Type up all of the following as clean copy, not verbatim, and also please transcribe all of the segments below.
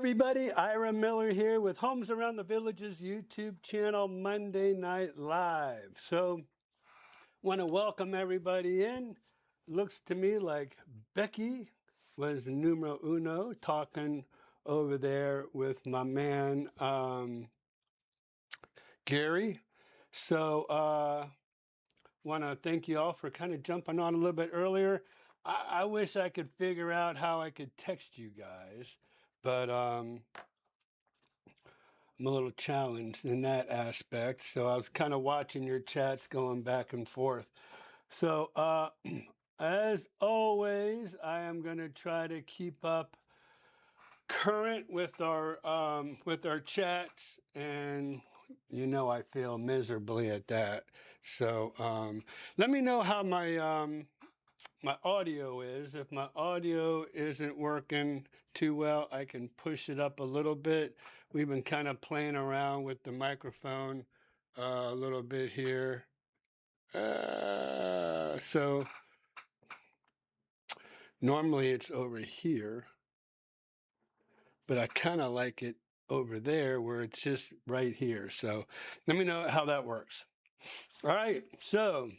everybody, Ira Miller here with Homes Around the Village's YouTube channel Monday Night Live. So, want to welcome everybody in. Looks to me like Becky was numero uno talking over there with my man Gary. So, want to thank you all for kind of jumping on a little bit earlier. I wish I could figure out how I could text you guys, but I'm a little challenged in that aspect. So I was kind of watching your chats going back and forth. So as always, I am going to try to keep up current with our chats, and you know I fail miserably at that. So let me know how my audio is. If my audio isn't working too well, I can push it up a little bit. We've been kind of playing around with the microphone a little bit here. So normally it's over here, but I kind of like it over there where it's just right here. So let me know how that works. All right, so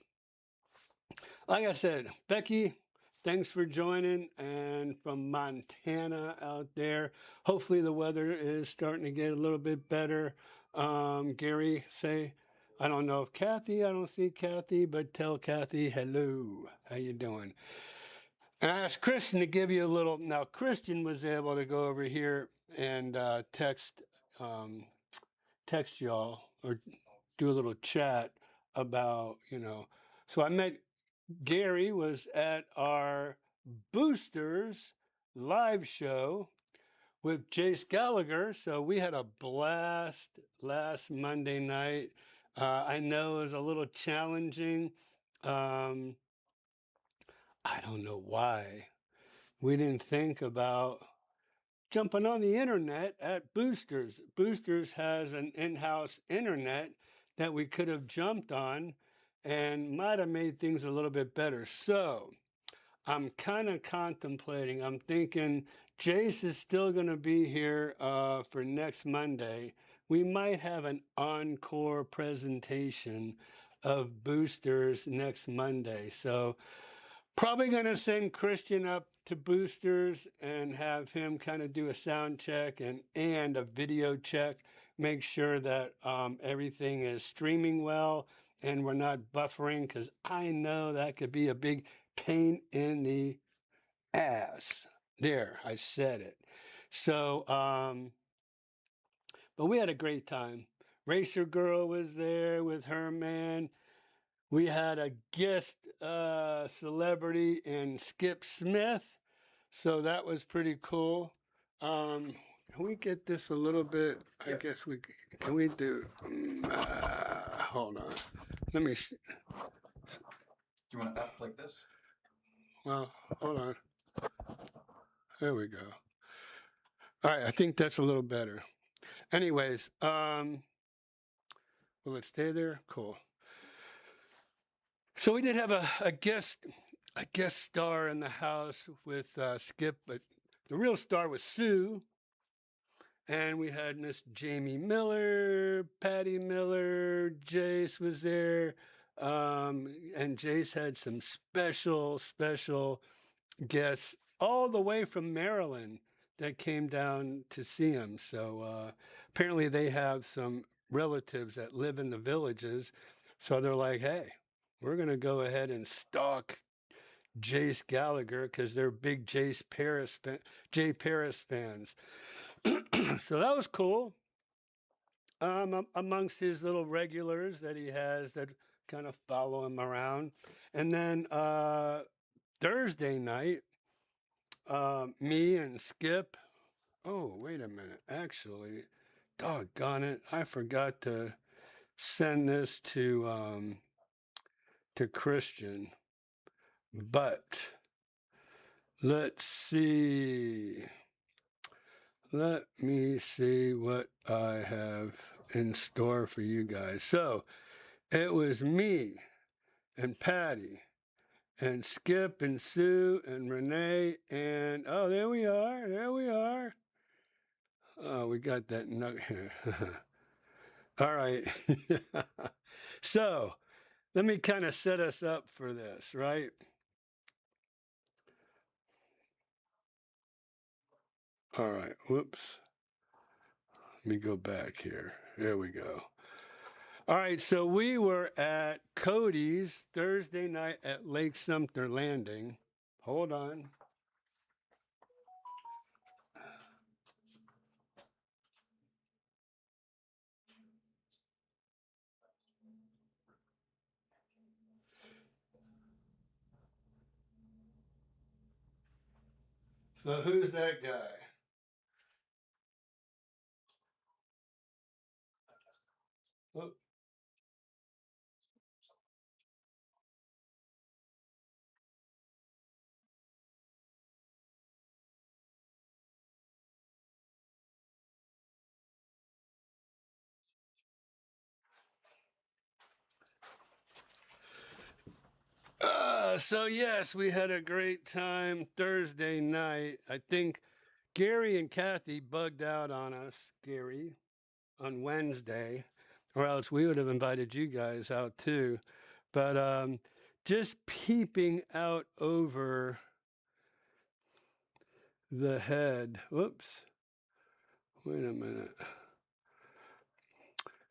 like I said, Becky, thanks for joining, and from Montana out there. Hopefully the weather is starting to get a little bit better. Gary, say, I don't know if Kathy, I don't see Kathy, but tell Kathy hello. How you doing? And I asked Christian to give you a little. Now Christian was able to go over here and text y'all or do a little chat about, so I met Gary was at our Boosters live show with Jace Gallagher. So we had a blast last Monday night. I know it was a little challenging. I don't know why we didn't think about jumping on the internet at Boosters. Boosters has an in-house internet that we could have jumped on and might have made things a little bit better. So I'm kind of contemplating, I'm thinking Jace is still going to be here for next Monday. We might have an encore presentation of Boosters next Monday. So probably going to send Christian up to Boosters and have him kind of do a sound check and a video check. Make sure that everything is streaming well and we're not buffering, because I know that could be a big pain in the ass. There, I said it. So, but we had a great time. Racer Girl was there with her man. We had a guest celebrity in Skip Smith, so that was pretty cool. Can we get this a little bit? I guess we can. We do. Hold on. Let me see. Do you want it up like this? Well, hold on. There we go. All right, I think that's a little better. Anyways, will it stay there? Cool. So we did have a guest star in the house with Skip, but the real star was Sue. And we had Miss Jamie Miller, Patty Miller, Jace was there. And Jace had some special guests all the way from Maryland that came down to see him. So apparently they have some relatives that live in the villages. So they're like, hey, we're going to go ahead and stalk Jace Gallagher because they're big Jay Paris fans. So that was cool. Amongst his little regulars that he has that kind of follow him around. And then Thursday night, me and Skip. Oh, wait a minute. Actually, doggone it, I forgot to send this to Christian. But let's see. Let me see what I have in store for you guys. So it was me and Patty and Skip and Sue and Renee and oh, there we are. We got that nug here. All right. So let me kind of set us up for this, right? All right. Whoops. Let me go back here. There we go. All right. So we were at Cody's Thursday night at Lake Sumter Landing. Hold on. So who's that guy? Oh, so yes, we had a great time Thursday night. I think Gary and Kathy bugged out on us, Gary, on Wednesday, or else we would have invited you guys out too. But just peeping out over the head. Whoops. Wait a minute.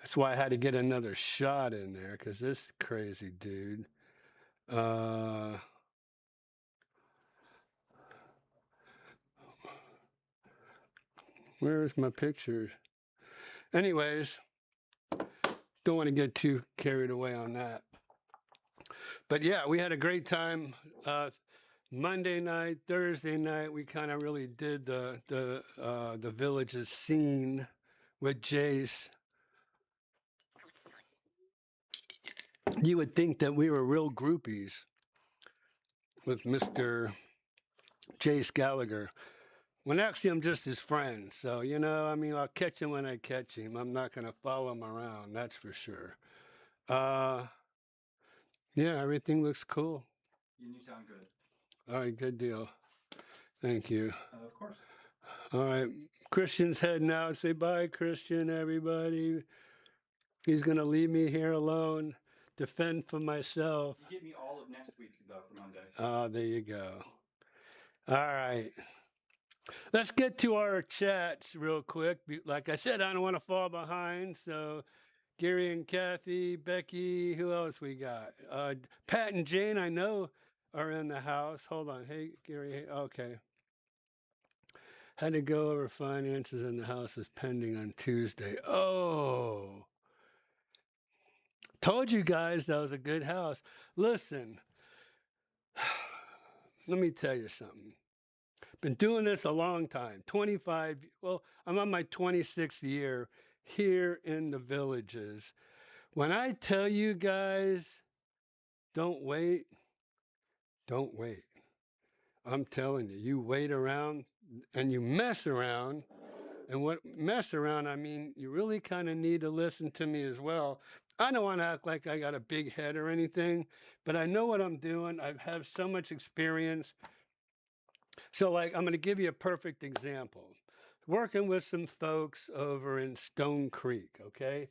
That's why I had to get another shot in there because this crazy dude. Uh, where's my pictures? Anyways, don't want to get too carried away on that. But yeah, we had a great time. Monday night, Thursday night, we kind of really did the village's scene with Jace. You would think that we were real groupies with Mr. Jace Gallagher. When actually I'm just his friend. So, you know, I mean, I'll catch him when I catch him. I'm not going to follow him around, that's for sure. Yeah, everything looks cool. You sound good. All right, good deal. Thank you. Of course. All right, Christian's heading out. Say bye, Christian, everybody. He's going to leave me here alone, defend for myself. You get me all of next week, though, for Monday. Oh, there you go. All right. Let's get to our chats real quick. Like I said, I don't want to fall behind. So, Gary and Kathy, Becky, who else we got? Pat and Jane, I know, are in the house. Hold on. Hey, Gary. Hey, okay. Had to go over finances in the house is pending on Tuesday. Oh, told you guys that was a good house. Listen, let me tell you something. Been doing this a long time, 25, well, I'm on my 26th year here in the villages. When I tell you guys, don't wait, don't wait. I'm telling you, you wait around and you mess around. And what mess around, I mean, you really kind of need to listen to me as well. I don't want to act like I got a big head or anything, but I know what I'm doing. I have so much experience. So, like, I'm going to give you a perfect example. Working with some folks over in Stone Creek, okay?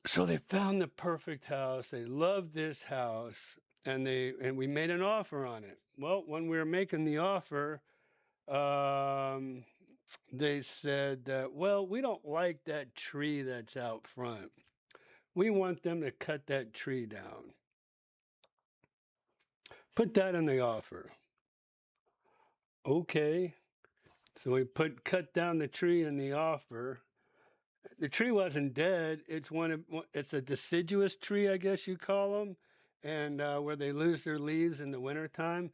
So they found the perfect house. They loved this house, and we made an offer on it. Well, when we were making the offer, they said that, well, we don't like that tree that's out front. We want them to cut that tree down. Put that in the offer. Okay. So we cut down the tree in the offer. The tree wasn't dead. It's a deciduous tree, I guess you call them, and where they lose their leaves in the wintertime.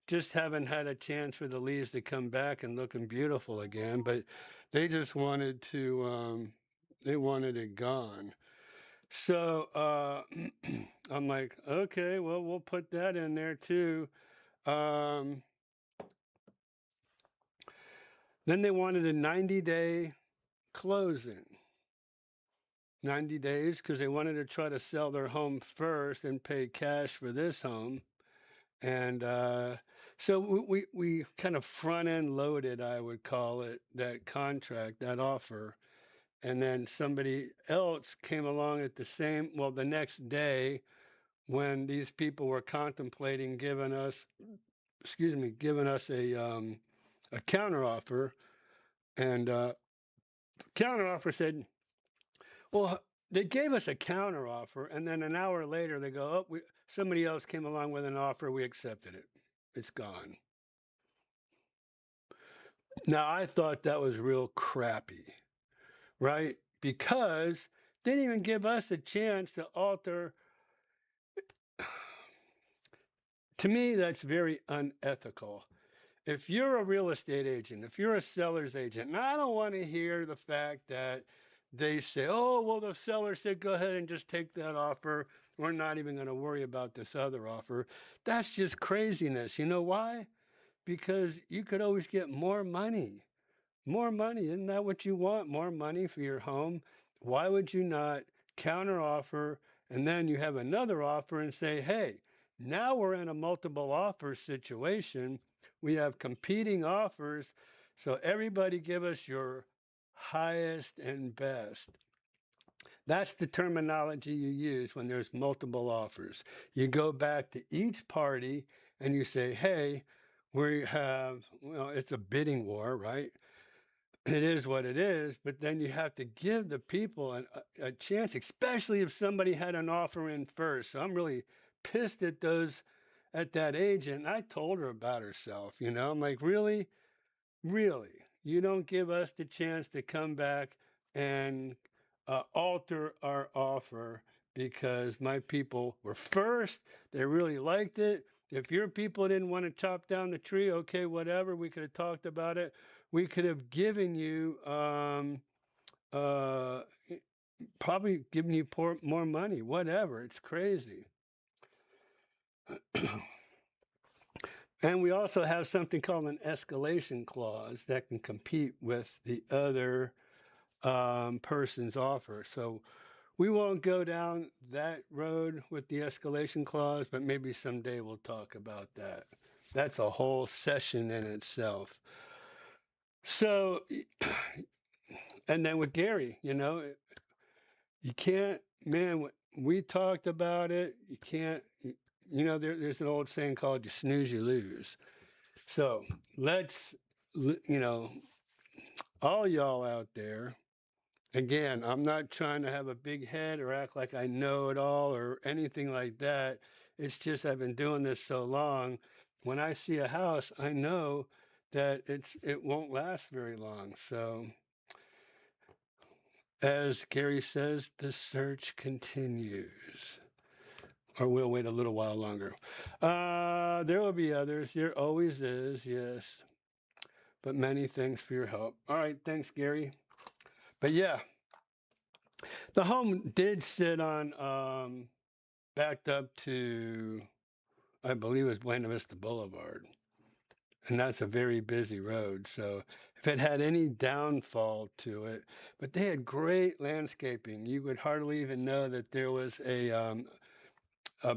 Just haven't had a chance for the leaves to come back and looking beautiful again. But they just wanted to, they wanted it gone. So I'm like, okay, well, we'll put that in there too. Then they wanted a 90-day closing. 90 days because they wanted to try to sell their home first and pay cash for this home. And So we kind of front end loaded, I would call it, that contract, that offer. And then somebody else came along at the next day when these people were contemplating giving us, giving us a counteroffer. And counteroffer said, well, they gave us a counteroffer. And then an hour later, they go, oh, somebody else came along with an offer. We accepted it. It's gone. Now, I thought that was real crappy, right? Because they didn't even give us a chance to alter. To me, that's very unethical. If you're a real estate agent, if you're a seller's agent, and I don't want to hear the fact that they say, oh, well, the seller said, go ahead and just take that offer. We're not even going to worry about this other offer. That's just craziness. You know why? Because you could always get more money. More money. Isn't that what you want? More money for your home. Why would you not counter offer and then you have another offer and say, hey, now we're in a multiple offer situation. We have competing offers. So everybody give us your highest and best. That's the terminology you use when there's multiple offers. You go back to each party and you say, hey, we have, well, it's a bidding war, right? It is what it is, but then you have to give the people a chance, especially if somebody had an offer in first. So I'm really pissed at that agent. I told her about herself, I'm like, really, you don't give us the chance to come back and alter our offer because my people were first. They really liked it. If your people didn't want to chop down the tree, okay, whatever, we could have talked about it. We could have given you, probably given you more money, whatever. It's crazy. And we also have something called an escalation clause that can compete with the other person's offer. So we won't go down that road with the escalation clause, but maybe someday we'll talk about that. That's a whole session in itself. So, and then with Gary, you can't, man, we talked about it. You can't, there's an old saying called you snooze, you lose. So let's, all y'all out there, again, I'm not trying to have a big head or act like I know it all or anything like that. It's just I've been doing this so long. When I see a house, I know that it won't last very long. So as Gary says, the search continues. Or we'll wait a little while longer. There will be others. There always is, yes. But many thanks for your help. All right, thanks, Gary. But yeah, the home did sit on, backed up to, I believe it was Buena Vista Boulevard. And that's a very busy road. So if it had any downfall to it, but they had great landscaping. You would hardly even know that there was a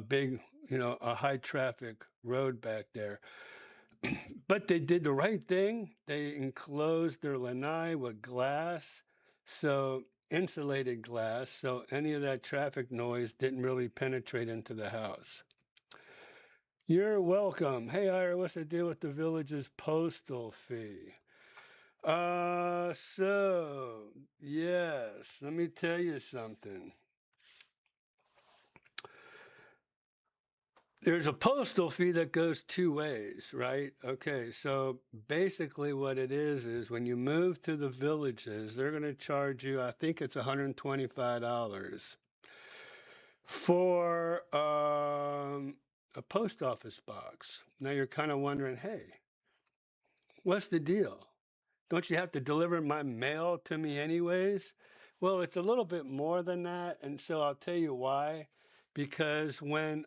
big, a high traffic road back there. But they did the right thing. They enclosed their lanai with glass, so insulated glass, so any of that traffic noise didn't really penetrate into the house. You're welcome. Hey, Ira, what's the deal with the village's postal fee? So, yes, let me tell you something. There's a postal fee that goes two ways, right? Okay, so basically what it is when you move to the villages, they're going to charge you, I think it's $125 for a post office box. Now you're kind of wondering, hey, what's the deal? Don't you have to deliver my mail to me anyways? Well, it's a little bit more than that, and so I'll tell you why. Because when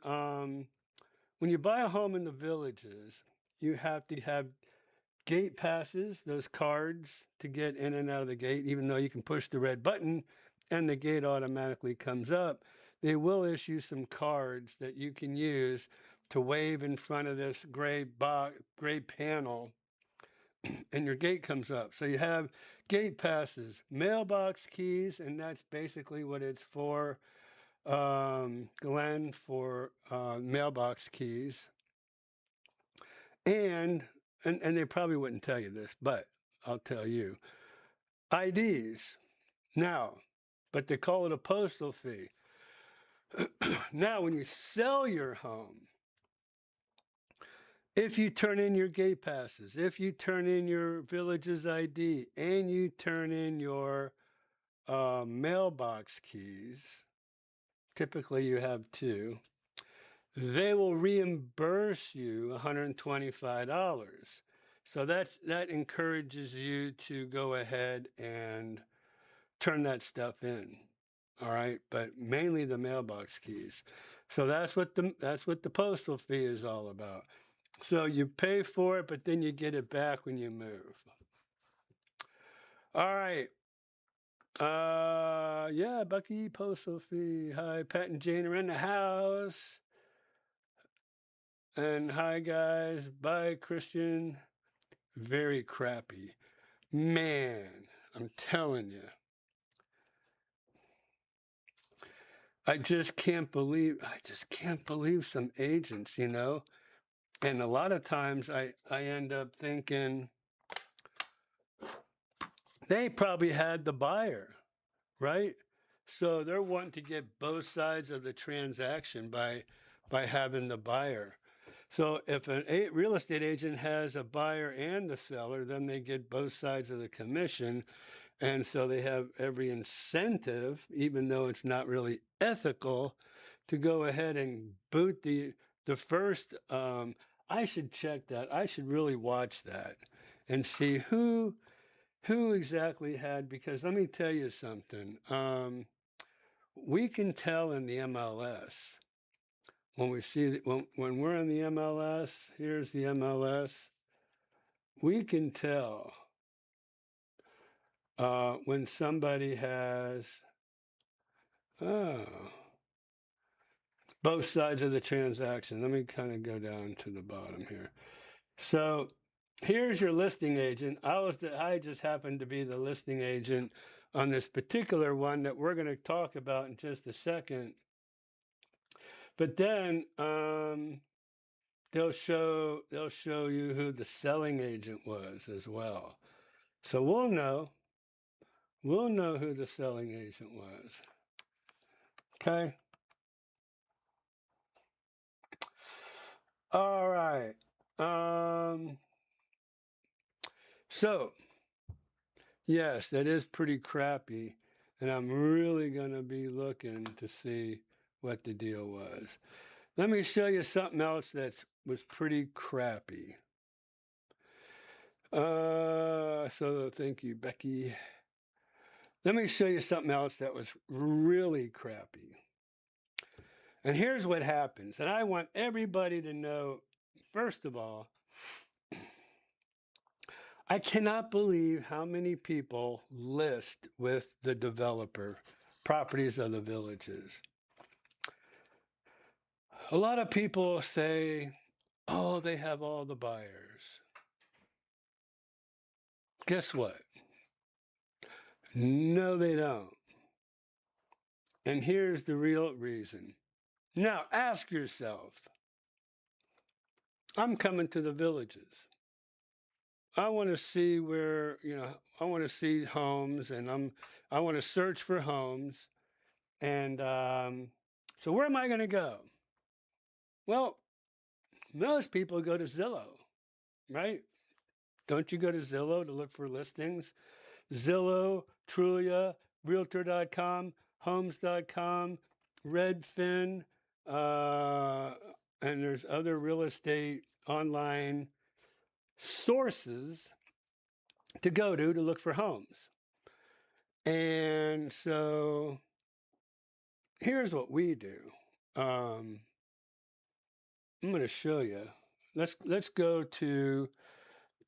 you buy a home in the villages, you have to have gate passes, those cards to get in and out of the gate, even though you can push the red button and the gate automatically comes up. They will issue some cards that you can use to wave in front of this gray panel, and your gate comes up. So you have gate passes, mailbox keys, and that's basically what it's for, Glenn, for mailbox keys. And they probably wouldn't tell you this, but I'll tell you. IDs. Now, but they call it a postal fee. Now, when you sell your home, if you turn in your gate passes, if you turn in your village's ID, and you turn in your mailbox keys, typically you have two, they will reimburse you $125. So that encourages you to go ahead and turn that stuff in. All right, but mainly the mailbox keys. So that's what the postal fee is all about. So you pay for it, but then you get it back when you move. All right. Yeah, Bucky, postal fee. Hi, Pat and Jane are in the house. And hi, guys. Bye, Christian. Very crappy. Man, I'm telling you. I just can't believe some agents, you know. And a lot of times I end up thinking they probably had the buyer, right? So they're wanting to get both sides of the transaction by having the buyer. So if a real estate agent has a buyer and the seller, then they get both sides of the commission. And so they have every incentive, even though it's not really ethical, to go ahead and boot the first. I should check that. I should really watch that and see who exactly had. Because let me tell you something. We can tell in the MLS when we see when we're in the MLS. Here's the MLS. We can tell when somebody has both sides of the transaction. Let me kind of go down to the bottom here. So here's your listing agent. I just happened to be the listing agent on this particular one that we're going to talk about in just a second. But then they'll show you who the selling agent was as well. So we'll know who the selling agent was. Okay. All right. So yes, that is pretty crappy, and I'm really going to be looking to see what the deal was. Let me show you something else that was pretty crappy. So thank you, Becky. Let me show you something else that was really crappy. And here's what happens. And I want everybody to know, first of all, I cannot believe how many people list with the developer properties of the villages. A lot of people say, oh, they have all the buyers. Guess what? No, they don't. And here's the real reason. Now, ask yourself, I'm coming to the villages. I want to see where, I want to see homes, and I want to search for homes. And so where am I going to go? Well, most people go to Zillow, right? Don't you go to Zillow to look for listings? Zillow, Trulia, Realtor.com, Homes.com, Redfin, and there's other real estate online sources to go to look for homes. And so here's what we do. I'm going to show you. Let's go to.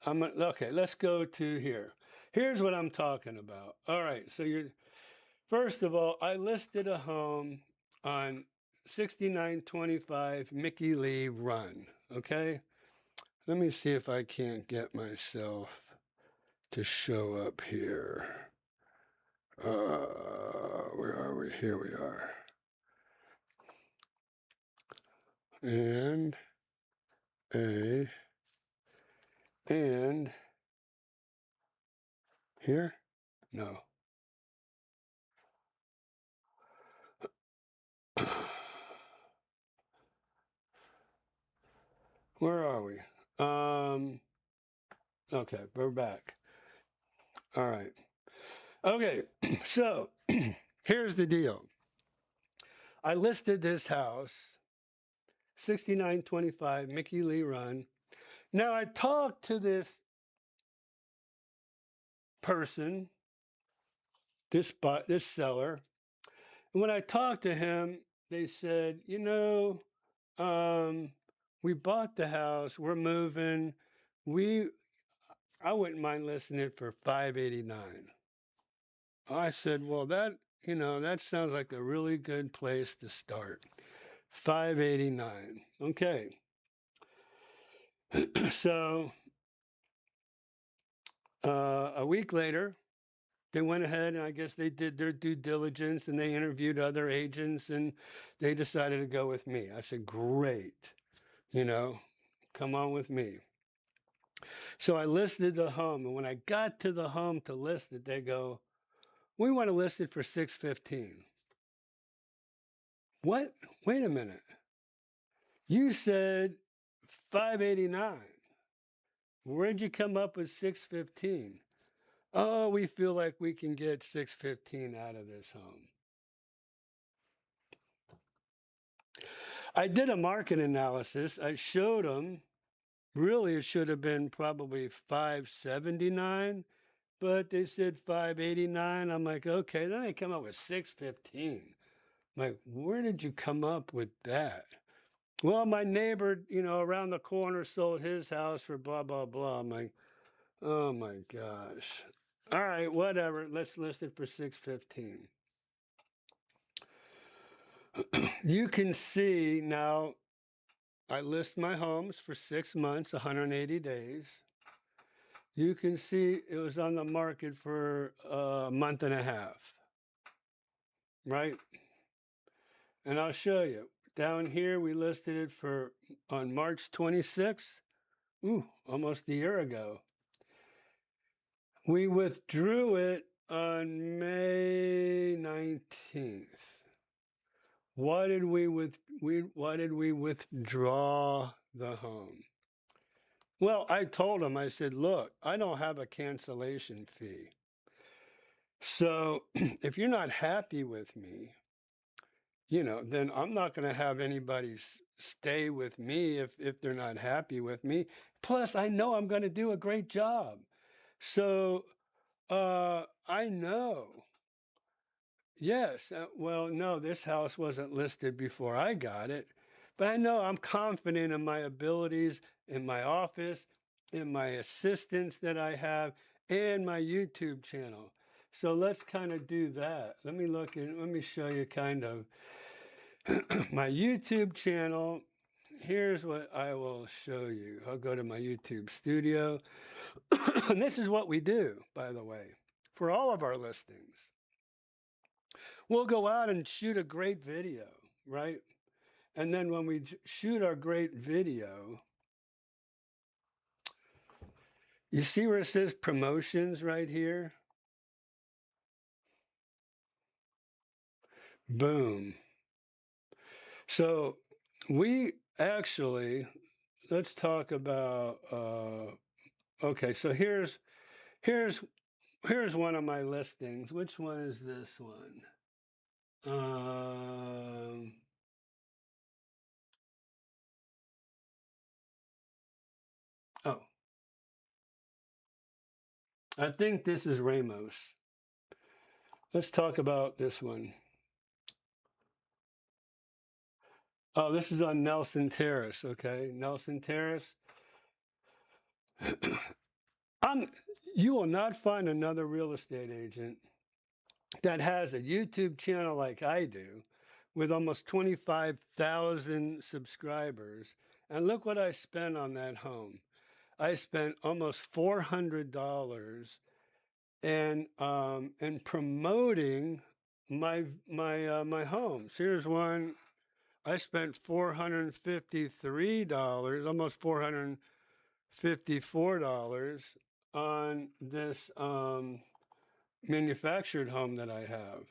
Let's go to here. Here's what I'm talking about. All right. So first of all, I listed a home on 6925 Mickey Lee Run. Okay. Let me see if I can't get myself to show up here. Where are we? Here we are. And here? No. Where are we? Okay, we're back. All right. Okay, so here's the deal. I listed this house, 6925 Mickey Lee Run. Now I talked to this person, this seller, and when I talked to him, they said, we bought the house, we're moving, I wouldn't mind listing it for 589. I said, well, that sounds like a really good place to start. 589. Okay. So a week later, they went ahead and I guess they did their due diligence and they interviewed other agents and they decided to go with me. I said, great, come on with me. So I listed the home, and when I got to the home to list it, they go, we want to list it for 615. What? Wait a minute. You said 589. Where'd you come up with 615? Oh, we feel like we can get 615 out of this home. I did a market analysis. I showed them, really it should have been probably 579, but they said 589. I'm like, okay, then they come up with 615. I'm like, where did you come up with that? Well, my neighbor, around the corner sold his house for blah, blah, blah. I'm like, oh my gosh. All right, whatever. Let's list it for 615. You can see now, I list my homes for 6 months, 180 days. You can see it was on the market for a month and a half, right? And I'll show you. Down here, we listed it on March 26th, almost a year ago. We withdrew it on May 19th. Why did we withdraw the home? Well, I told him, I said, look, I don't have a cancellation fee. So if you're not happy with me, then I'm not going to have anybody stay with me if they're not happy with me. Plus, I know I'm going to do a great job. So I know. Yes. Well, no, this house wasn't listed before I got it. But I know I'm confident in my abilities in my office, in my assistants that I have, and my YouTube channel. So let's kind of do that. Let me show you kind of my YouTube channel. Here's what I will show you. I'll go to my YouTube studio. And this is what we do, by the way, for all of our listings. We'll go out and shoot a great video, right? And then when we shoot our great video, you see where it says promotions right here? Boom. So we actually, let's talk about, okay, so here's one of my listings. Which one is this one? Oh, I think this is Ramos. Let's talk about this one. Oh, this is on Nelson Terrace, okay? Nelson Terrace. You will not find another real estate agent that has a YouTube channel like I do, with almost 25,000 subscribers. And look what I spent on that home. I spent almost $400 and promoting my homes. Here's one. I spent $453, almost $454 on this manufactured home that I have.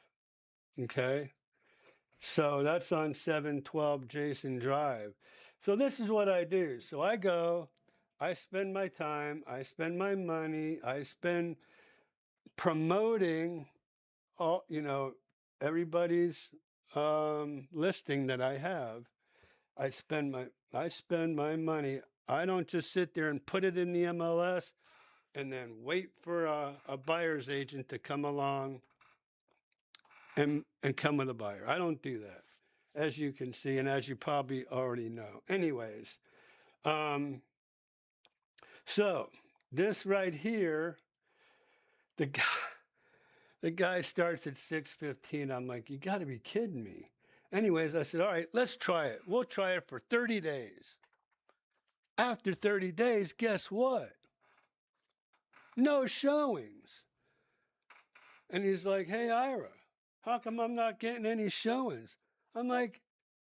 Okay. So that's on 712 Jason Drive. So this is what I do. So I go, I spend my time, I spend my money, I spend promoting all, everybody's listing that I have. I spend my money. I don't just sit there and put it in the MLS and then wait for a buyer's agent to come along and come with a buyer. I don't do that, as you can see, and as you probably already know. Anyways, so this right here, the guy starts at 6:15. I'm like, you got to be kidding me. Anyways, I said, all right, let's try it. We'll try it for 30 days. After 30 days, guess what? No showings. And he's like, hey, Ira, how come I'm not getting any showings? I'm like,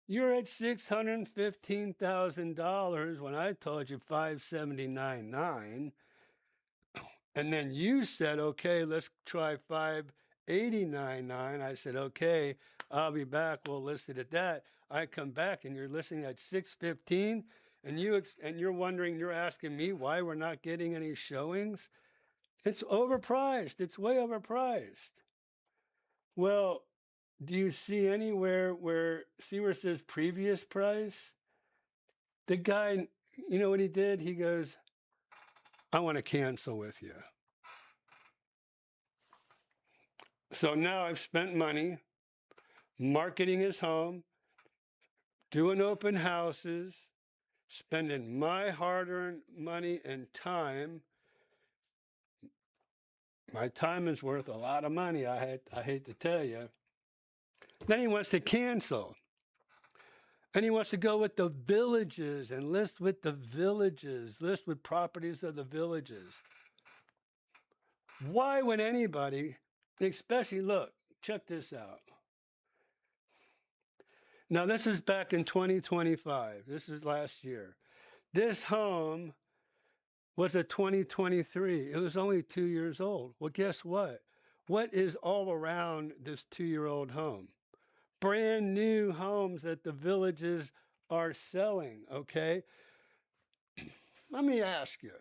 you're at $615,000 when I told you $579,900. And then you said, okay, let's try $589,900. I said, okay, I'll be back. We'll list it at that. I come back and you're listing at $615,000, and you're wondering, you're asking me why we're not getting any showings. It's overpriced. It's way overpriced. Well, do you see anywhere where it says previous price? The guy, you know what he did? He goes, I want to cancel with you. So now I've spent money marketing his home, doing open houses, spending my hard-earned money and time. My time is worth a lot of money, I hate to tell you. Then he wants to cancel. And he wants to go with the villages and list with the villages, list with properties of the villages. Why would anybody, especially, look, check this out. Now, this is back in 2025. This is last year. This home was a 2023. It was only 2 years old. Well, guess what? What is all around this 2-year-old home? Brand new homes that the villages are selling, okay? Let me ask you,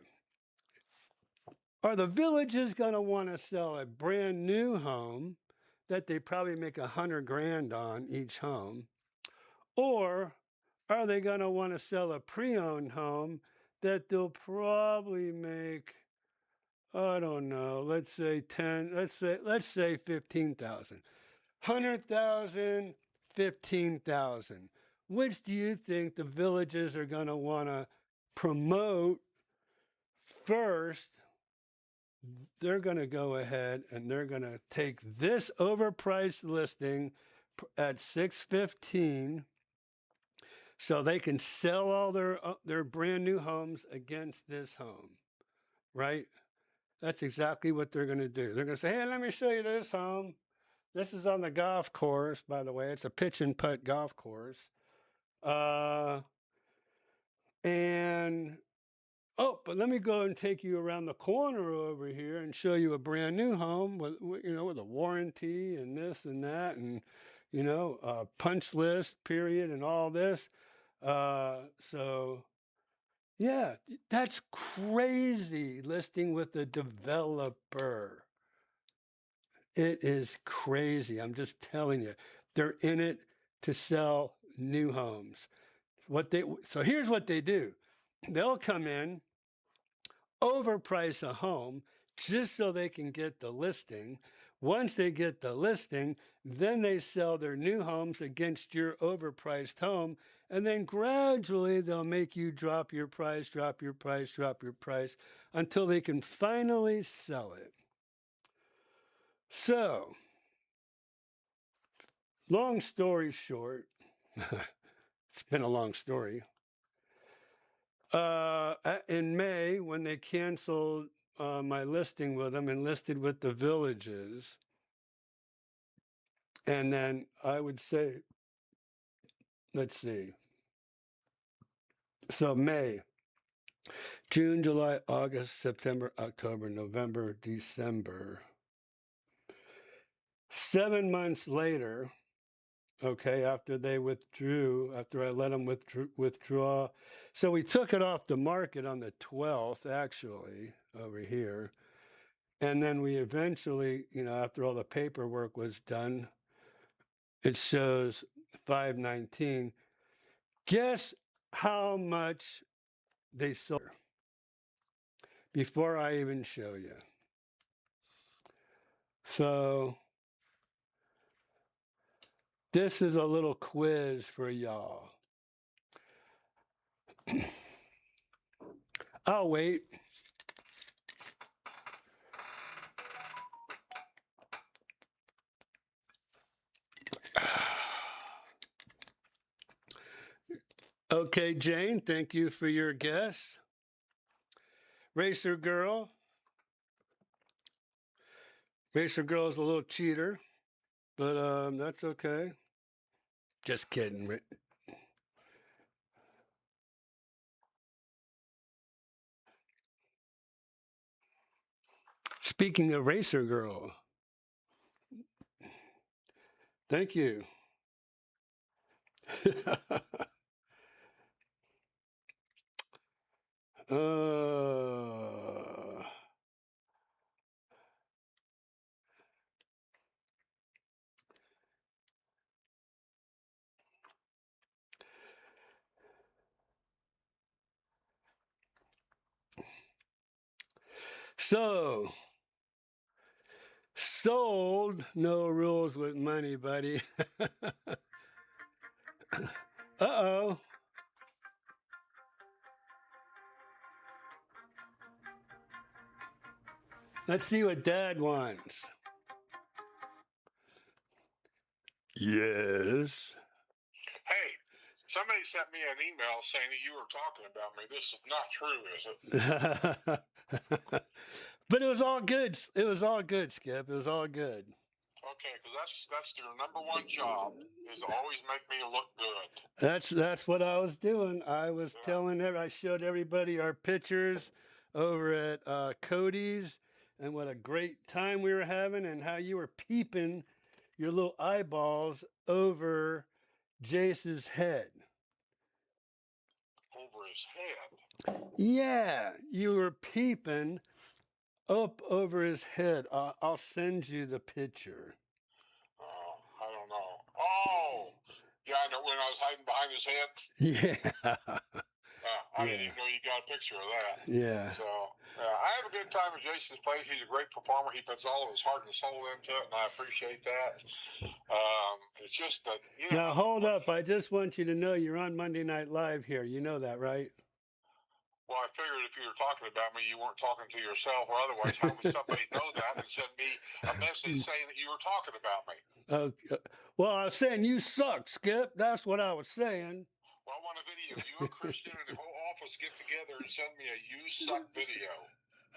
are the villages going to want to sell a brand new home that they probably make $100,000 on each home? Or are they going to want to sell a pre-owned home that they'll probably make, I don't know, let's say 15,000. 100,000, 15,000. Which do you think the villages are going to want to promote first? They're going to go ahead and they're going to take this overpriced listing at $615 so they can sell all their brand new homes against this home, right? That's exactly what they're going to do. They're going to say, hey, let me show you this home. This is on the golf course, by the way. It's a pitch and putt golf course. But let me go and take you around the corner over here and show you a brand new home with a warranty and this and that and, a punch list, period, and all this. So, yeah, that's crazy listing with the developer. It is crazy. I'm just telling you. They're in it to sell new homes. So here's what they do. They'll come in, overprice a home just so they can get the listing. Once they get the listing, then they sell their new homes against your overpriced home. And then gradually they'll make you drop your price until they can finally sell it. So long story short, it's been a long story. In May, when they canceled my listing with them and listed with the Villages, and then I would say, let's see, so May, June, July, August, September, October, November, December. 7 months later, okay, after they withdrew, after I let them withdraw. So we took it off the market on the 12th, actually, over here. And then we eventually, after all the paperwork was done, it shows 519. Guess how much they sold before I even show you. So this is a little quiz for y'all. I'll wait. Okay, Jane, thank you for your guess. Racer Girl. Racer Girl is a little cheater, but that's okay. Just kidding. Speaking of Racer Girl, thank you. uh, so, sold, no rules with money, buddy. Uh-oh. Let's see what Dad wants. Yes. Hey, somebody sent me an email saying that you were talking about me. This is not true, is it? But it was all good. It was all good, Skip. It was all good. Okay, because that's your number one job, is to always make me look good. That's what I was doing. I was telling I showed everybody our pictures over at Cody's and what a great time we were having and how you were peeping your little eyeballs over Jace's head. Over his head? Yeah, you were peeping up over his head. I'll send you the picture. Oh, I don't know. Oh, yeah, I know, when I was hiding behind his head. Yeah. I didn't even know you got a picture of that. Yeah. So, I have a good time at Jason's place. He's a great performer. He puts all of his heart and soul into it, and I appreciate that. It's just that, Now, hold up. I just want you to know you're on Monday Night Live here. You know that, right? Well, I figured if you were talking about me, you weren't talking to yourself, or otherwise, how would somebody know that and send me a message saying that you were talking about me? Well, I was saying you suck, Skip. That's what I was saying. Well, I want a video. You and Christian and the whole office get together and send me a "you suck" video.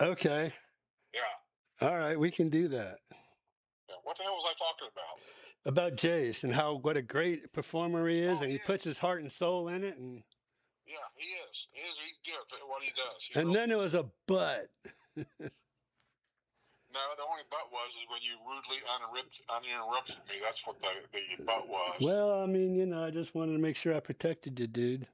Okay. Yeah. All right, we can do that. Yeah. What the hell was I talking about? About Jace and what a great performer he is, and he puts his heart and soul in it, and yeah, he is. He's good at what he does. And then it was a but. No, the only but was when you rudely uninterrupted me. That's what the but was. Well, I mean, I just wanted to make sure I protected you, dude.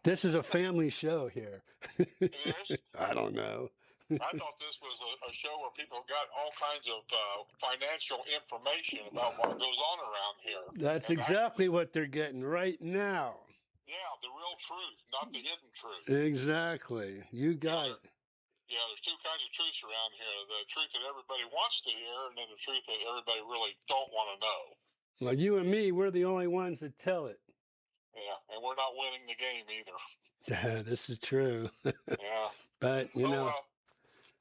This is a family show here. It is? I don't know. I thought this was a show where people got all kinds of financial information about what goes on around here. That's exactly what they're getting right now. Yeah, the real truth, not the hidden truth. Exactly. You got it. Yeah, there's two kinds of truths around here. The truth that everybody wants to hear, and then the truth that everybody really don't want to know. Well, you and me, we're the only ones that tell it. Yeah, and we're not winning the game either. This is true. Yeah. But,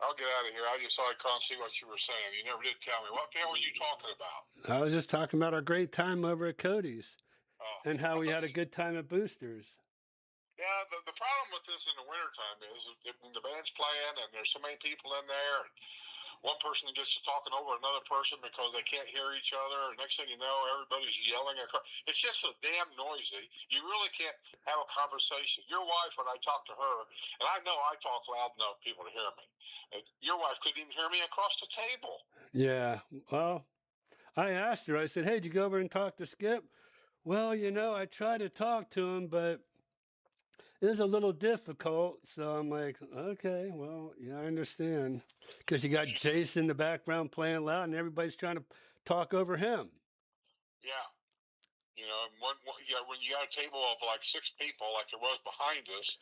I'll get out of here. I just thought I'd call and see what you were saying. You never did tell me. What the hell were you talking about? I was just talking about our great time over at Cody's Oh, and how I we thought had a you, good time at Boosters. yeah, the problem with this in the wintertime is that when the band's playing and there's so many people in there, and one person gets to talking over another person because they can't hear each other, and next thing you know, everybody's yelling across. It's just so damn noisy. You really can't have a conversation. Your wife, when I talk to her, and I know I talk loud enough for people to hear me, and your wife couldn't even hear me across the table. Yeah. Well, I asked her, I said, hey, did you go over and talk to Skip? Well, I tried to talk to him, but it was a little difficult. So I'm like, okay, well, yeah, I understand. Because you got Jason in the background playing loud and everybody's trying to talk over him. Yeah. When you got a table of like 6 people, like there was behind us,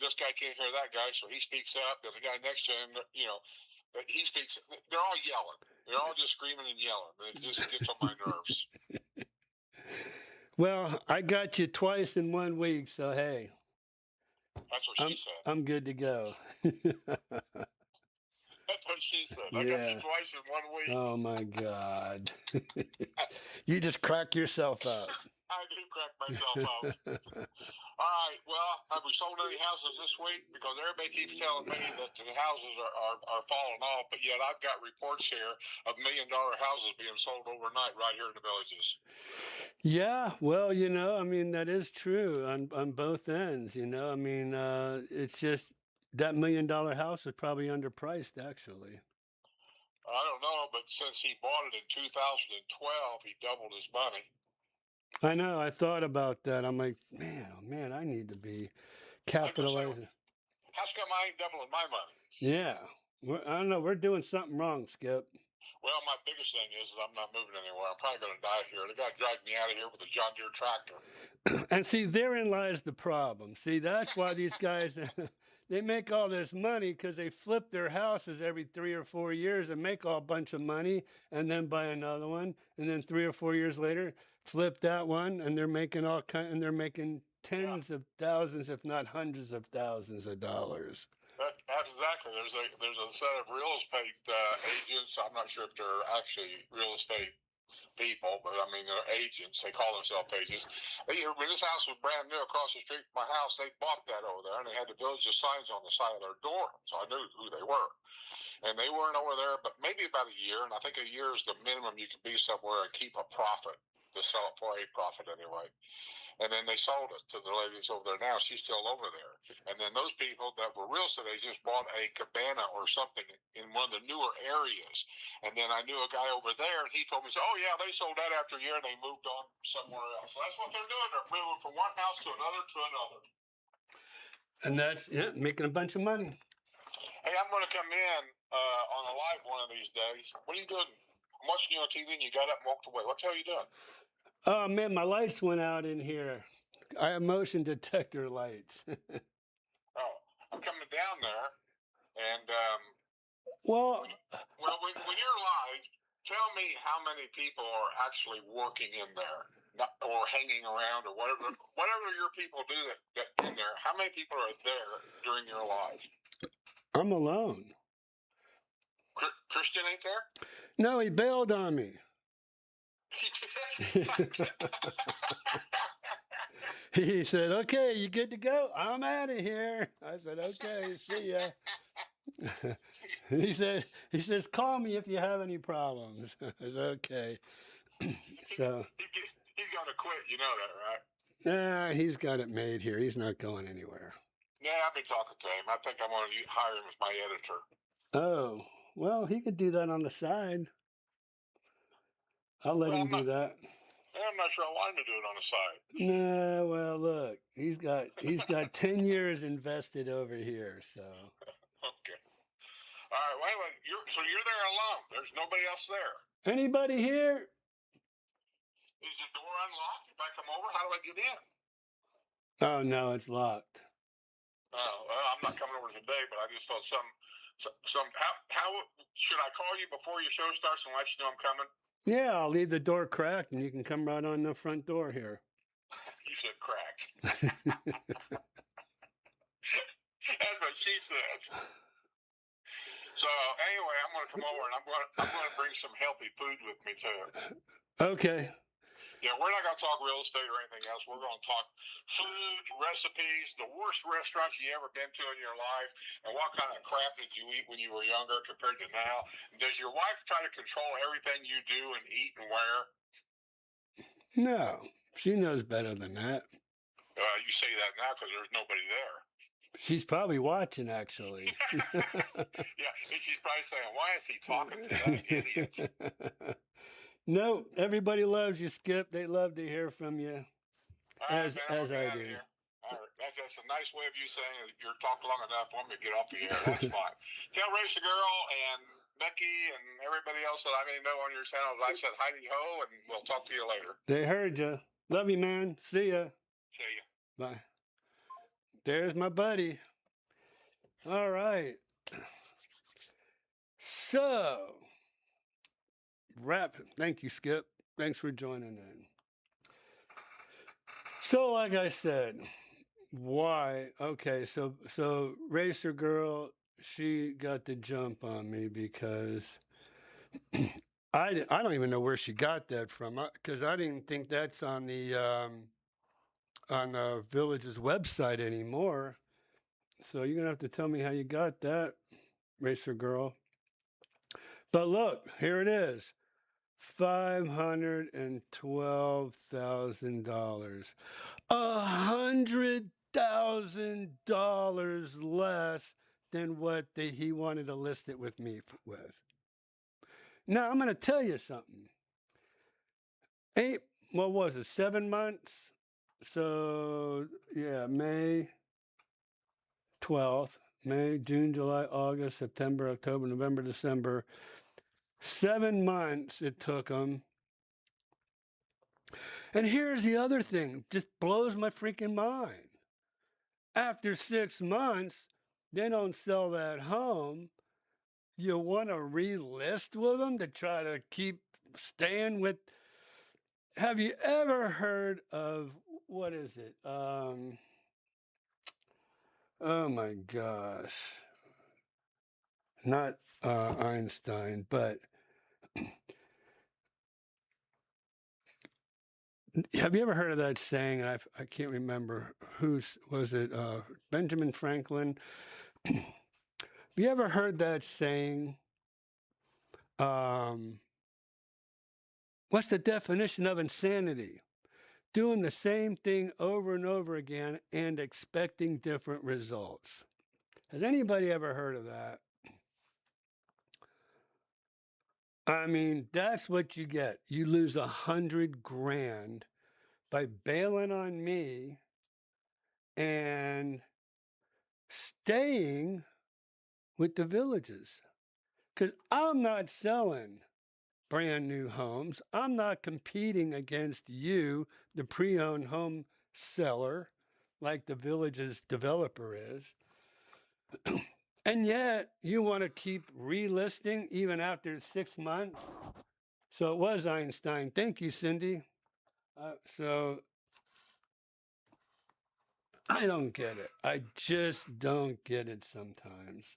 this guy can't hear that guy, so he speaks up, and the guy next to him, he speaks. They're all yelling. They're all just screaming and yelling. It just gets on my nerves. Well, I got you twice in 1 week, so hey, That's what she I'm said. I'm good to go. That's what she said. I got you Yeah. twice in 1 week. Oh my God. You just crack yourself up. I do crack myself up. All right. Well, have we sold any houses this week? Because everybody keeps telling me that the houses are falling off, but yet I've got reports here of $1 million houses being sold overnight right here in the villages. Yeah, well, I mean, that is true on both ends, it's just that $1 million house is probably underpriced, actually. I don't know, but since he bought it in 2012, he doubled his money. I know, I thought about that. I'm like, man, oh man, I need to be I was gonna say, capitalizing. how come I ain't doubling my money? Yeah, I don't know, we're doing something wrong, Skip. Well, my biggest thing is that I'm not moving anywhere. I'm probably going to die here. They got to drag me out of here with a John Deere tractor. And see, therein lies the problem. See, that's why these guys they make all this money because they flip their houses every 3 or 4 years and make all a bunch of money, and then buy another one, and then 3 or 4 years later, flip that one, and they're making and they're making Yeah, tens of thousands, if not hundreds of thousands of dollars. that's exactly. There's a set of real estate agents. I'm not sure if they're actually real estate people, but I mean they're agents. They call themselves agents. When this house was brand new across the street from my house, they bought that over there, and they had the village's signs on the side of their door, so I knew who they were. And they weren't over there, but maybe about a year. And I think a year is the minimum you can be somewhere and keep a profit to sell it for a profit anyway. And then they sold it to the ladies over there now. She's still over there. And then those people that were real estate agents bought a cabana or something in one of the newer areas. And then I knew a guy over there, and he told me, oh, yeah, they sold that after a year, and they moved on somewhere else. So that's what they're doing. They're moving from one house to another to another. And that's making a bunch of money. Hey, I'm going to come in on a live one of these days. What are you doing? I'm watching you on TV, and you got up and walked away. What the hell are you doing? Oh man, my lights went out in here. I have motion detector lights. Oh, I'm coming down there, and Well, when you're live, tell me how many people are actually working in there, or hanging around, or whatever your people do that in there. How many people are there during your live? I'm alone. Christian ain't there. No, he bailed on me. He said, okay, you good to go? I'm out of here. I said, okay, see ya. He says, call me if you have any problems. I said, okay. So, he's going to quit. You know that, right? he's got it made here. He's not going anywhere. Yeah, I've been talking to him. I think I'm going to hire him as my editor. Oh, well, he could do that on the side. I'll let him do that. I'm not sure I want him to do it on the side. No, well, look, he's got 10 years invested over here, so. Okay. All right. Wait. So you're there alone. There's nobody else there. Anybody here? Is the door unlocked? If I come over, how do I get in? Oh no, it's locked. Oh, well, I'm not coming over today, but I just thought some. How should I call you before your show starts and let you know I'm coming? Yeah, I'll leave the door cracked, and you can come right on the front door here. You said cracked. That's what she said. So anyway, I'm going to come over and I'm going to bring some healthy food with me too. Okay. Yeah, we're not going to talk real estate or anything else. We're going to talk food, recipes, the worst restaurants you ever been to in your life, and what kind of crap did you eat when you were younger compared to now? Does your wife try to control everything you do and eat and wear? No, she knows better than that. You say that now because there's nobody there. She's probably watching, actually. Yeah, and she's probably saying, "Why is he talking to that idiot?" No, everybody loves you, Skip. They love to hear from you, All right, as man, I'm gonna I get out do. of here. All right, that's a nice way of you saying that you're talking long enough for me to get off the air. That's fine. Tell Racer Girl and Becky and everybody else that I may know on your channel that I said Heidi ho, and we'll talk to you later. They heard you. Love you, man. See ya. See ya. Bye. There's my buddy. All right. So, wrap. Thank you, Skip. Thanks for joining in. So, like I said, why? Okay, so Racer Girl, she got the jump on me because I don't even know where she got that from, because I didn't think that's on the village's website anymore. So you're gonna have to tell me how you got that, Racer Girl. But look, here it is. $512,000. $100,000 less than what he wanted to list it with me with. Now I'm going to tell you something. What was it? 7 months. So yeah, May 12th, May, June, July, August, September, October, November, December. 7 months it took them. And here's the other thing, just blows my freaking mind. After 6 months, they don't sell that home. You want to relist with them to try to keep staying with. Have you ever heard of, what is it? Oh my gosh. Not Einstein, but have you ever heard of that saying? And I can't remember was it, Benjamin Franklin? Have you ever heard that saying? What's the definition of insanity? Doing the same thing over and over again and expecting different results. Has anybody ever heard of that? I mean, that's what you get. You lose $100,000 by bailing on me and staying with the villages. Because I'm not selling brand new homes. I'm not competing against you, the pre-owned home seller, like the village's developer is. And yet you want to keep relisting even after 6 months. So it was Einstein. Thank you, Cindy. So I don't get it. I just don't get it sometimes.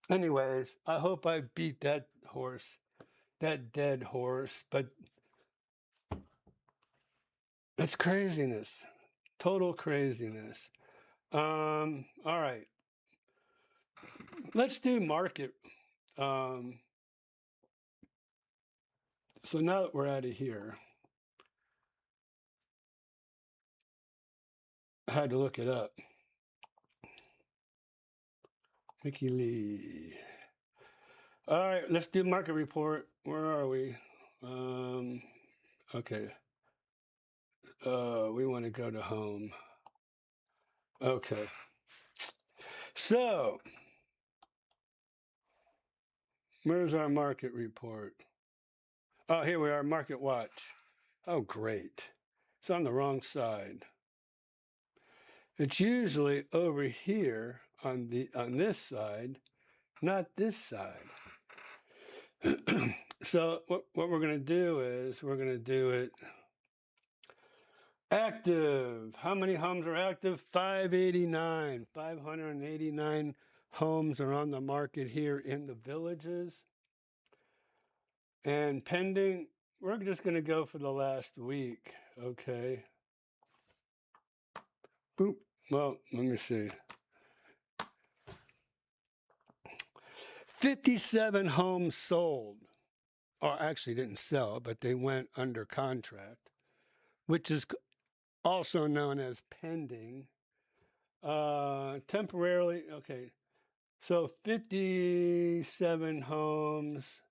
Anyways, I hope I beat that horse, that dead horse, but it's craziness. Total craziness. All right. Let's do market. So now that we're out of here, I had to look it up. Mickey Lee. All right, let's do market report. Where are we? Okay. We want to go to home. Okay. So, where's our market report? Oh, here we are, Market Watch. Oh, great. It's on the wrong side. It's usually over here on this side, not this side. So what we're going to do is we're going to do it active. How many homes are active? 589 homes are on the market here in the Villages. And pending, we're just going to go for the last week, okay? Boop. Well, let me see. 57 homes sold, or actually didn't sell, but they went under contract, which is also known as pending. Temporarily, okay. So 57 homes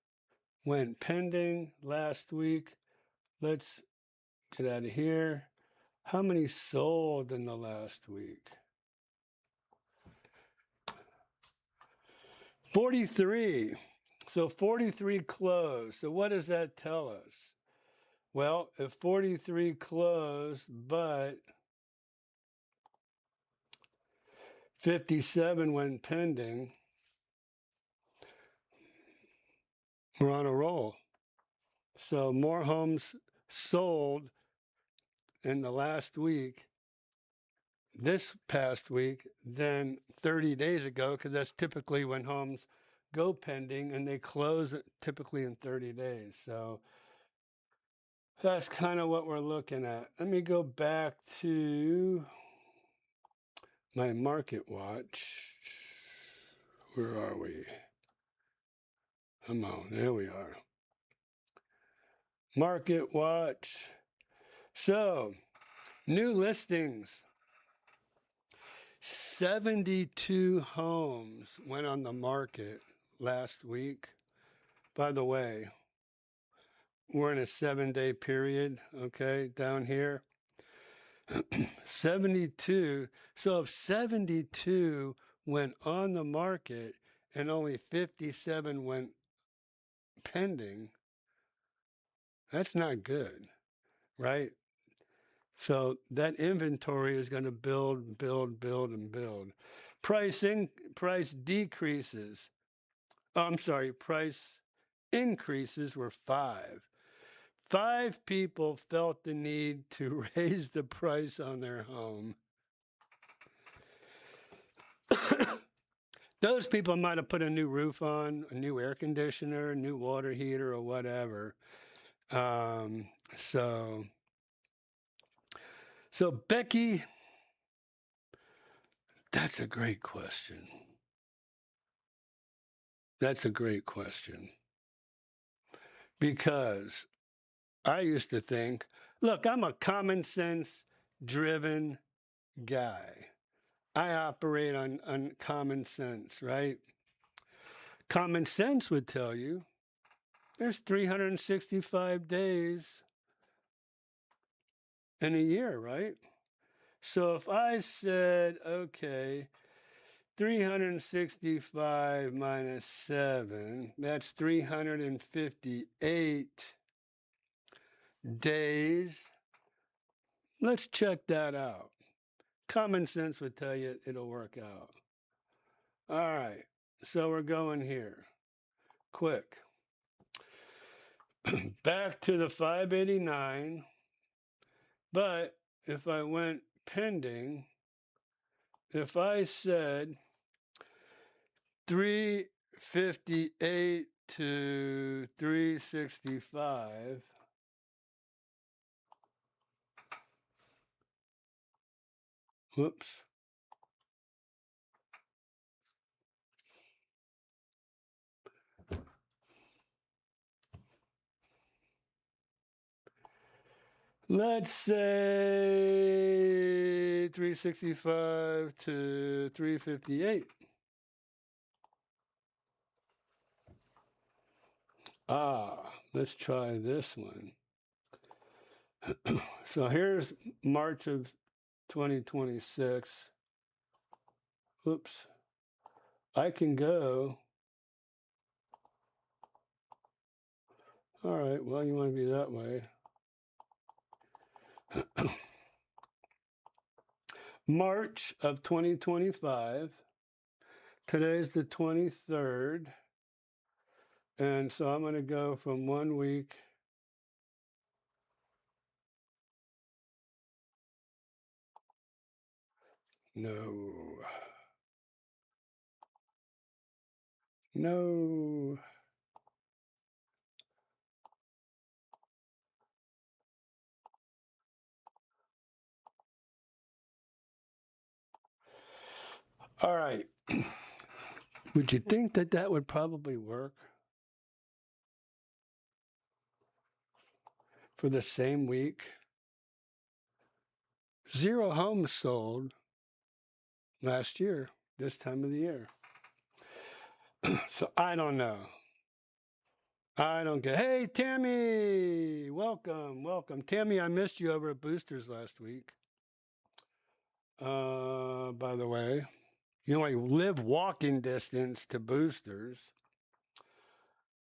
went pending last week. Let's get out of here. How many sold in the last week? 43. So 43 closed. So what does that tell us? Well, if 43 closed, but 57 went pending, we're on a roll. So more homes sold in the last week, this past week, than 30 days ago, because that's typically when homes go pending and they close typically in 30 days. So that's kind of what we're looking at. Let me go back to my market watch. Where are we? Come on, there we are. Market watch. So, new listings. 72 homes went on the market last week. By the way, we're in a 7-day period, okay, down here. 72. So if 72 went on the market and only 57 went pending, that's not good, right? So that inventory is going to build, and build. Price decreases. Oh, I'm sorry, price increases were 5. 5 people felt the need to raise the price on their home. Those people might have put a new roof on, a new air conditioner, a new water heater, or whatever. So Becky, that's a great question. That's a great question. Because I used to think, look, I'm a common sense driven guy. I operate on common sense, right? Common sense would tell you there's 365 days in a year, right? So if I said, okay, 365 minus 7, that's 358 days. Let's check that out. Common sense would tell you it'll work out. All right, so we're going here. Quick. Back to the 589. But if I went pending, if I said 358 to 365, whoops. Let's say 365 to 358. Let's try this one. So here's March of 2026. Oops. I can go. All right, well, you want to be that way. March of 2025. Today's the 23rd. And so I'm going to go from 1 week. No. No. All right. Would you think that that would probably work for the same week? 0 homes sold last year, this time of the year. So I don't know. I don't get. Hey, Tammy, welcome, welcome, Tammy. I missed you over at Boosters last week. By the way, you know I live walking distance to Boosters,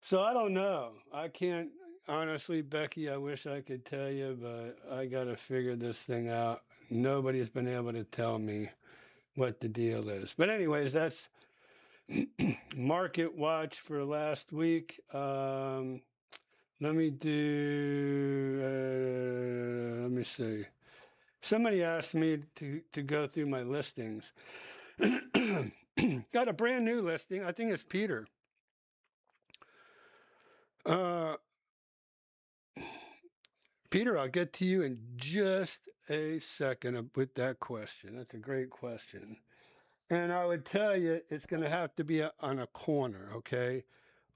so I don't know. I can't honestly, Becky. I wish I could tell you, but I got to figure this thing out. Nobody's been able to tell me what the deal is. But anyways, that's market watch for last week. Let me do, let me see. Somebody asked me to go through my listings. Got a brand new listing. I think it's Peter. Peter, I'll get to you in just a second with that question. That's a great question. And I would tell you it's going to have to be on a corner, okay?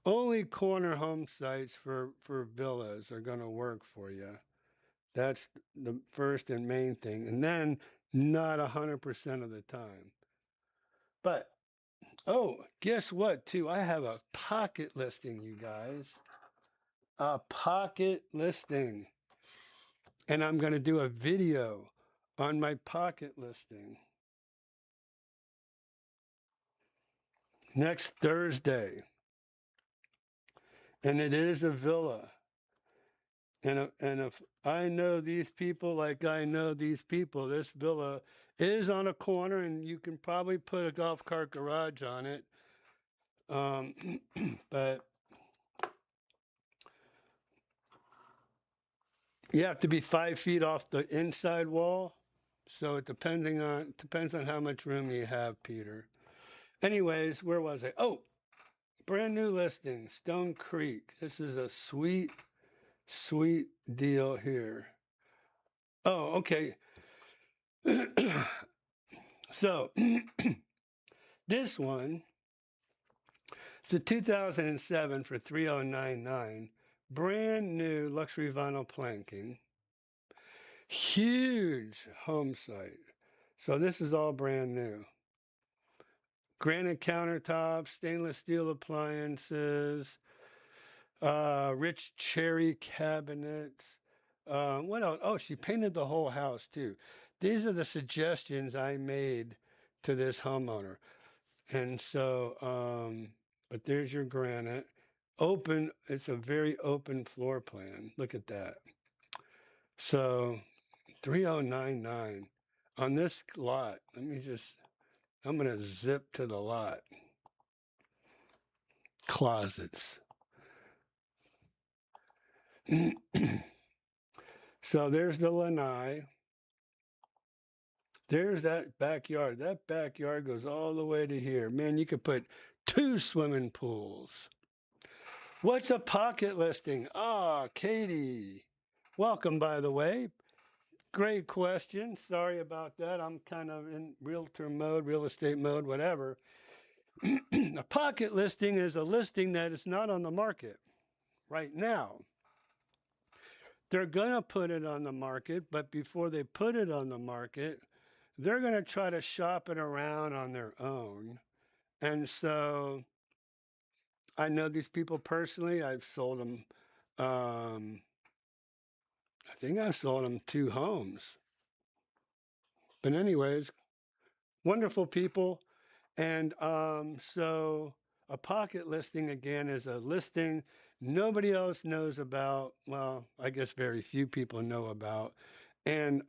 Only corner home sites for villas are going to work for you. That's the first and main thing. And then not 100% of the time. But, oh, guess what, too? I have a pocket listing, you guys. A pocket listing. And I'm going to do a video on my pocket listing next Thursday. And it is a villa. And if I know these people like I know these people, this villa is on a corner and you can probably put a golf cart garage on it. But you have to be 5 feet off the inside wall. So it depends on how much room you have, Peter. Anyways, where was I? Oh, brand new listing, Stone Creek. This is a sweet, sweet deal here. Oh, okay. So this one, it's a 2007 for 3099, brand new luxury vinyl planking, huge home site. So this is all brand new. Granite countertops, stainless steel appliances, rich cherry cabinets. What else? Oh, she painted the whole house too. These are the suggestions I made to this homeowner. And so, but there's your granite. Open, it's a very open floor plan. Look at that. So 3099 on this lot. I'm going to zip to the lot. Closets. So there's the lanai. There's that backyard. That backyard goes all the way to here. Man, you could put 2 swimming pools. What's a pocket listing? Ah, Katie. Welcome, by the way. Great question. Sorry about that. I'm kind of in realtor mode, real estate mode, whatever. A pocket listing is a listing that is not on the market right now. They're going to put it on the market, but before they put it on the market, they're going to try to shop it around on their own. And so I know these people personally. I've sold them, I think I've sold them 2 homes. But anyways, wonderful people. And so a pocket listing, again, is a listing nobody else knows about. Well, I guess very few people know about. And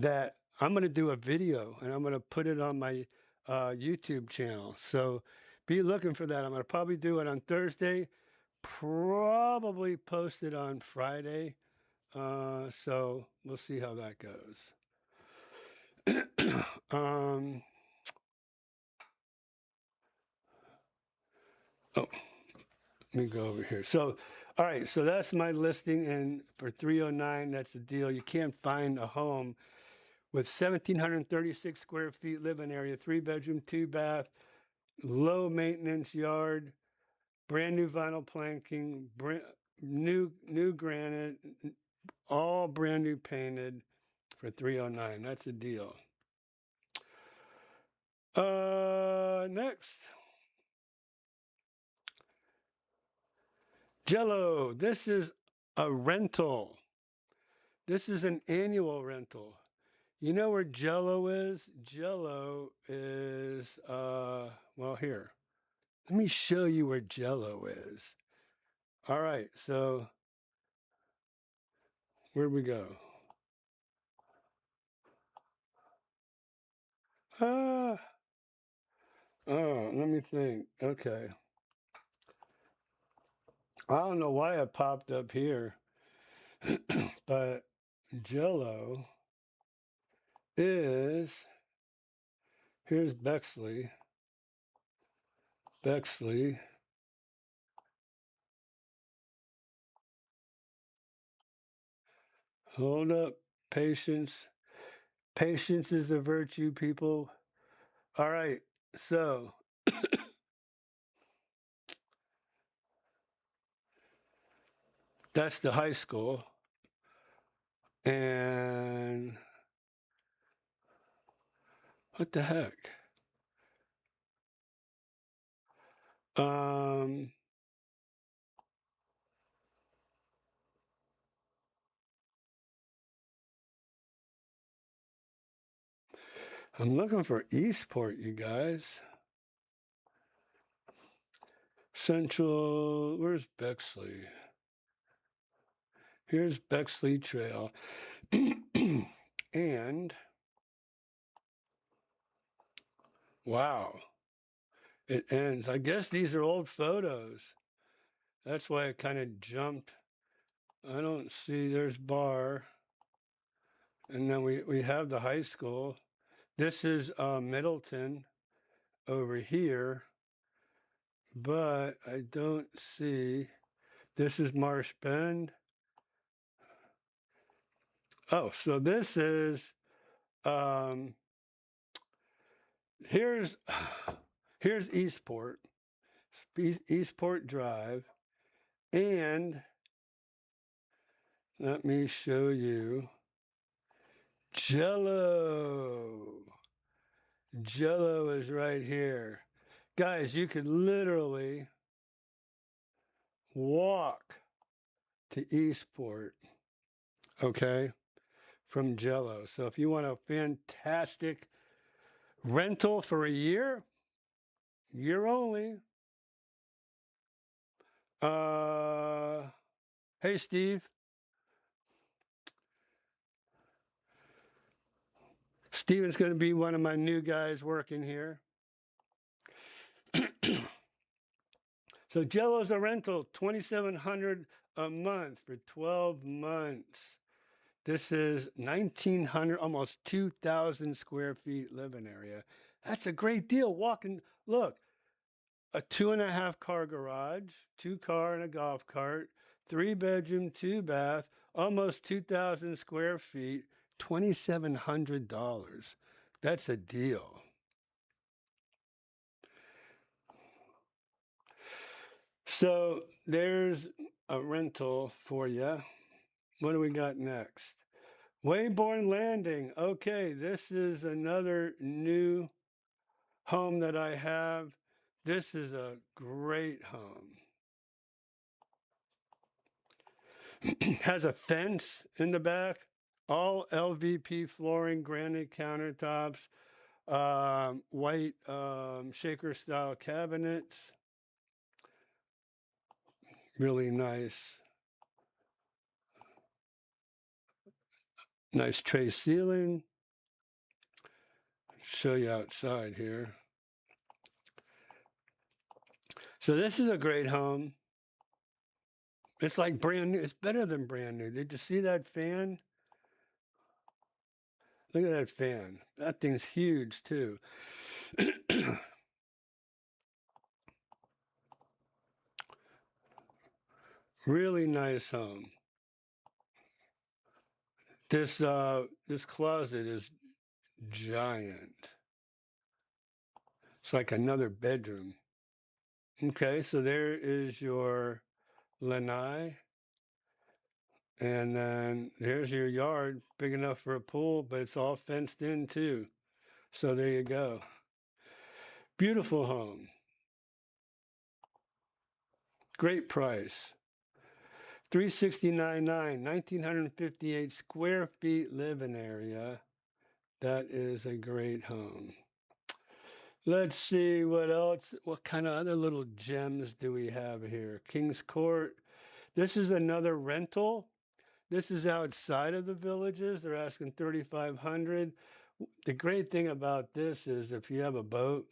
that I'm going to do a video and I'm going to put it on my YouTube channel. So be looking for that. I'm going to probably do it on Thursday, probably post it on Friday. So we'll see how that goes. Oh, let me go over here. So, all right, so that's my listing, and for 309, that's the deal. You can't find a home with 1,736 square feet living area, 3-bedroom, 2-bath, low maintenance yard, brand new vinyl planking, new granite, all brand new painted for 309. That's a deal. Next. Jello. This is a rental. This is an annual rental. You know where Jello is? Jello is well, here. Let me show you where Jello is. All right, so where'd we go? Ah, oh, let me think. Okay. I don't know why it popped up here, but Jello is, here's Bexley. Bexley. Hold up. Patience. Patience is a virtue, people. All right. So that's the high school. And what the heck? Um, I'm looking for Eastport, you guys. Central, where's Bexley? Here's Bexley Trail. And wow, it ends. I guess these are old photos. That's why it kind of jumped. I don't see, there's Bar. And then we have the high school. This is Middleton over here, but I don't see, this is Marsh Bend. Oh, so this is, here's Eastport, Eastport Drive, and let me show you Jello. Jello is right here. Guys, you could literally walk to Eastport, okay, from Jello. So if you want a fantastic rental for a year only. Hey, Steve. Steven's going to be one of my new guys working here. So Jello's a rental, $2,700 a month for 12 months. This is 1,900, almost 2,000 square feet living area. That's a great deal. Walking, look, a 2.5 car garage, 2 car and a golf cart, 3-bedroom, 2-bath, almost 2,000 square feet, $2,700. That's a deal. So there's a rental for you. What do we got next? Wayborn Landing. Okay, this is another new home that I have. This is a great home. Has a fence in the back, all LVP flooring, granite countertops, white shaker style cabinets. Really nice. Nice tray ceiling. Show you outside here. So this is a great home. It's like brand new. It's better than brand new. Did you see that fan? Look at that fan. That thing's huge too. Really nice home. This closet is giant. It's like another bedroom. Okay, so there is your lanai. And then there's your yard, big enough for a pool, but it's all fenced in too. So there you go. Beautiful home. Great price. $369.9, 1,958 square feet living area. That is a great home. Let's see what else. What kind of other little gems do we have here? King's Court. This is another rental. This is outside of the villages. They're asking $3,500. The great thing about this is if you have a boat,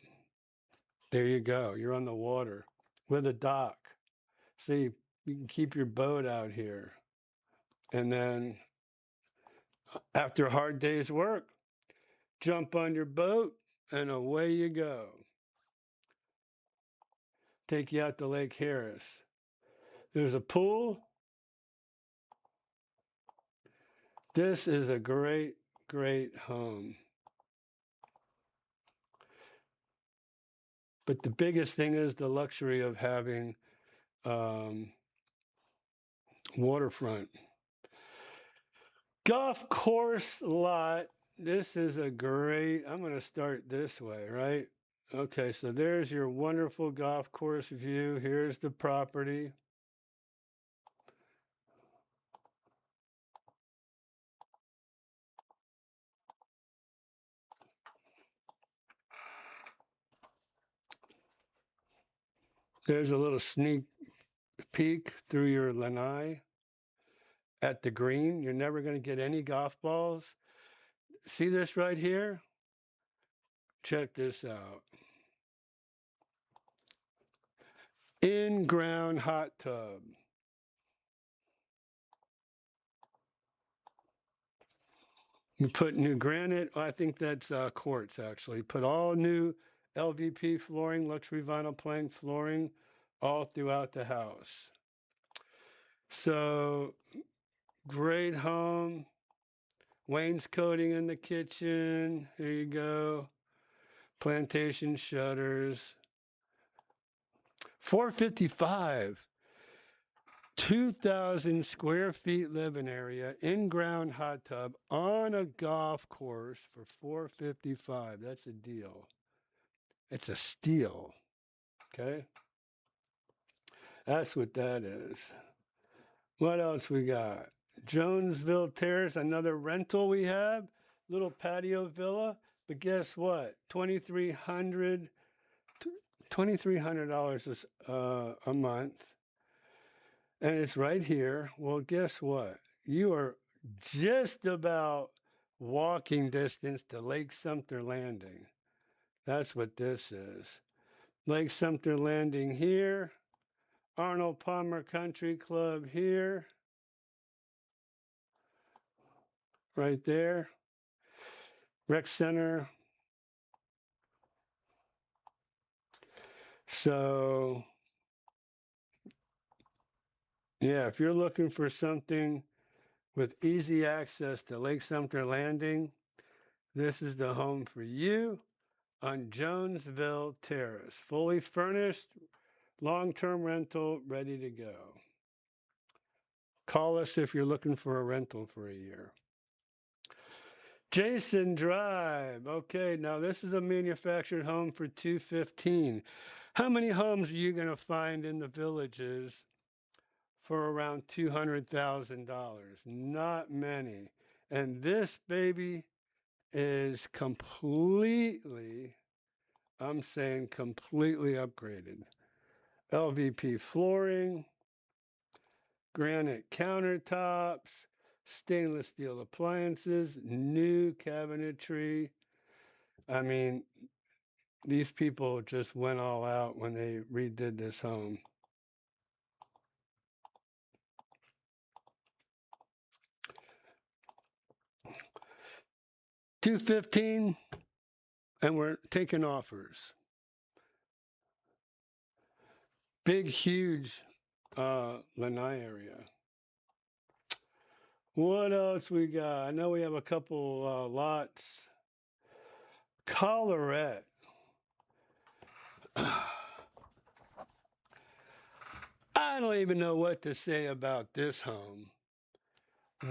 there you go. You're on the water with a dock. See, you can keep your boat out here. And then after a hard day's work, jump on your boat and away you go. Take you out to Lake Harris. There's a pool. This is a great, great home. But the biggest thing is the luxury of having waterfront. Golf course lot. This is a great, I'm going to start this way, right? Okay, so there's your wonderful golf course view. Here's the property. There's a little sneak peek through your lanai at the green. You're never going to get any golf balls. See this right here? Check this out. In-ground hot tub. You put new granite. I think that's quartz, actually. Put all new LVP flooring, luxury vinyl plank flooring, all throughout the house. So, great home. Wainscoting in the kitchen. Here you go. Plantation shutters. $455. 2,000 square feet living area, in-ground hot tub on a golf course for $455. That's a deal. It's a steal. Okay? That's what that is. What else we got? Jonesville Terrace, another rental we have. Little patio villa. But guess what? $2,300 a month. And it's right here. Well, guess what? You are just about walking distance to Lake Sumter Landing. That's what this is. Lake Sumter Landing here. Arnold Palmer Country Club here. Right there. Rec Center. So, yeah, if you're looking for something with easy access to Lake Sumter Landing, this is the home for you on Jonesville Terrace. Fully furnished, long-term rental, ready to go. Call us if you're looking for a rental for a year. Jason Drive. Okay, now this is a manufactured home for $215,000. How many homes are you going to find in the villages for around $200,000? Not many. And this baby is completely, I'm saying completely upgraded. LVP flooring, granite countertops, stainless steel appliances, new cabinetry. I mean, these people just went all out when they redid this home. $215,000, and we're taking offers. Big, huge Lanai area. What else we got? I know we have a couple lots. Colorette. I don't even know what to say about this home.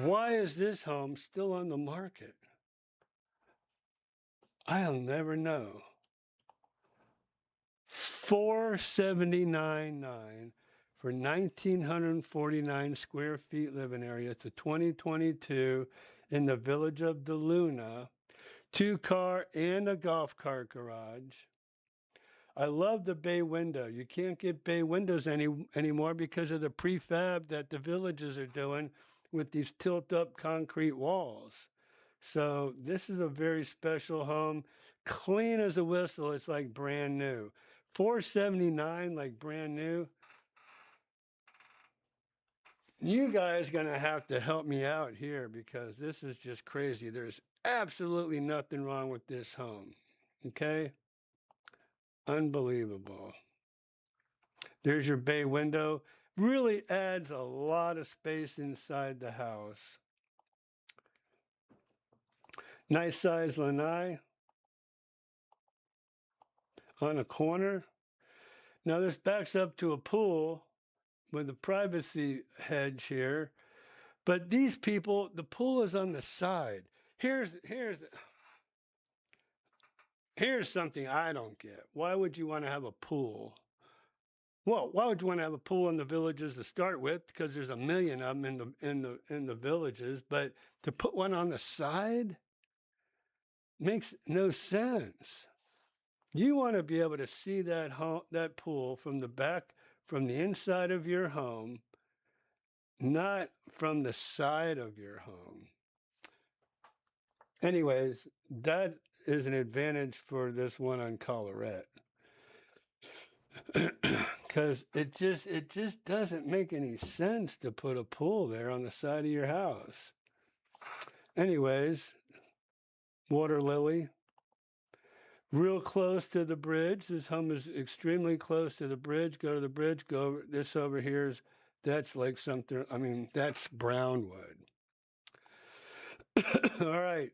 Why is this home still on the market? I'll never know. $479.9 for 1,949 square feet living area. It's a 2022 in the village of DeLuna. 2-car and a golf cart garage. I love the bay window. You can't get bay windows anymore because of the prefab that the villages are doing with these tilt-up concrete walls. So this is a very special home, clean as a whistle. It's like brand new. $479, like brand new. You guys gonna have to help me out here because this is just crazy. There's absolutely nothing wrong with this home. Okay? Unbelievable. There's your bay window. Really adds a lot of space inside the house. Nice size lanai on a corner. Now this backs up to a pool with a privacy hedge here. But these people, the pool is on the side. Here's something I don't get. Why would you want to have a pool? Well, why would you want to have a pool in the villages to start with? Because there's a million of them in the villages. But to put one on the side makes no sense. You want to be able to see that pool from the back, from the inside of your home, not from the side of your home. Anyways, that is an advantage for this one on Colorette. Because it just doesn't make any sense to put a pool there on the side of your house. Anyways, water lily, real close to the bridge. This home is extremely close to the bridge. Go to the bridge, go over. This over here that's like something, I mean, that's brownwood. All right,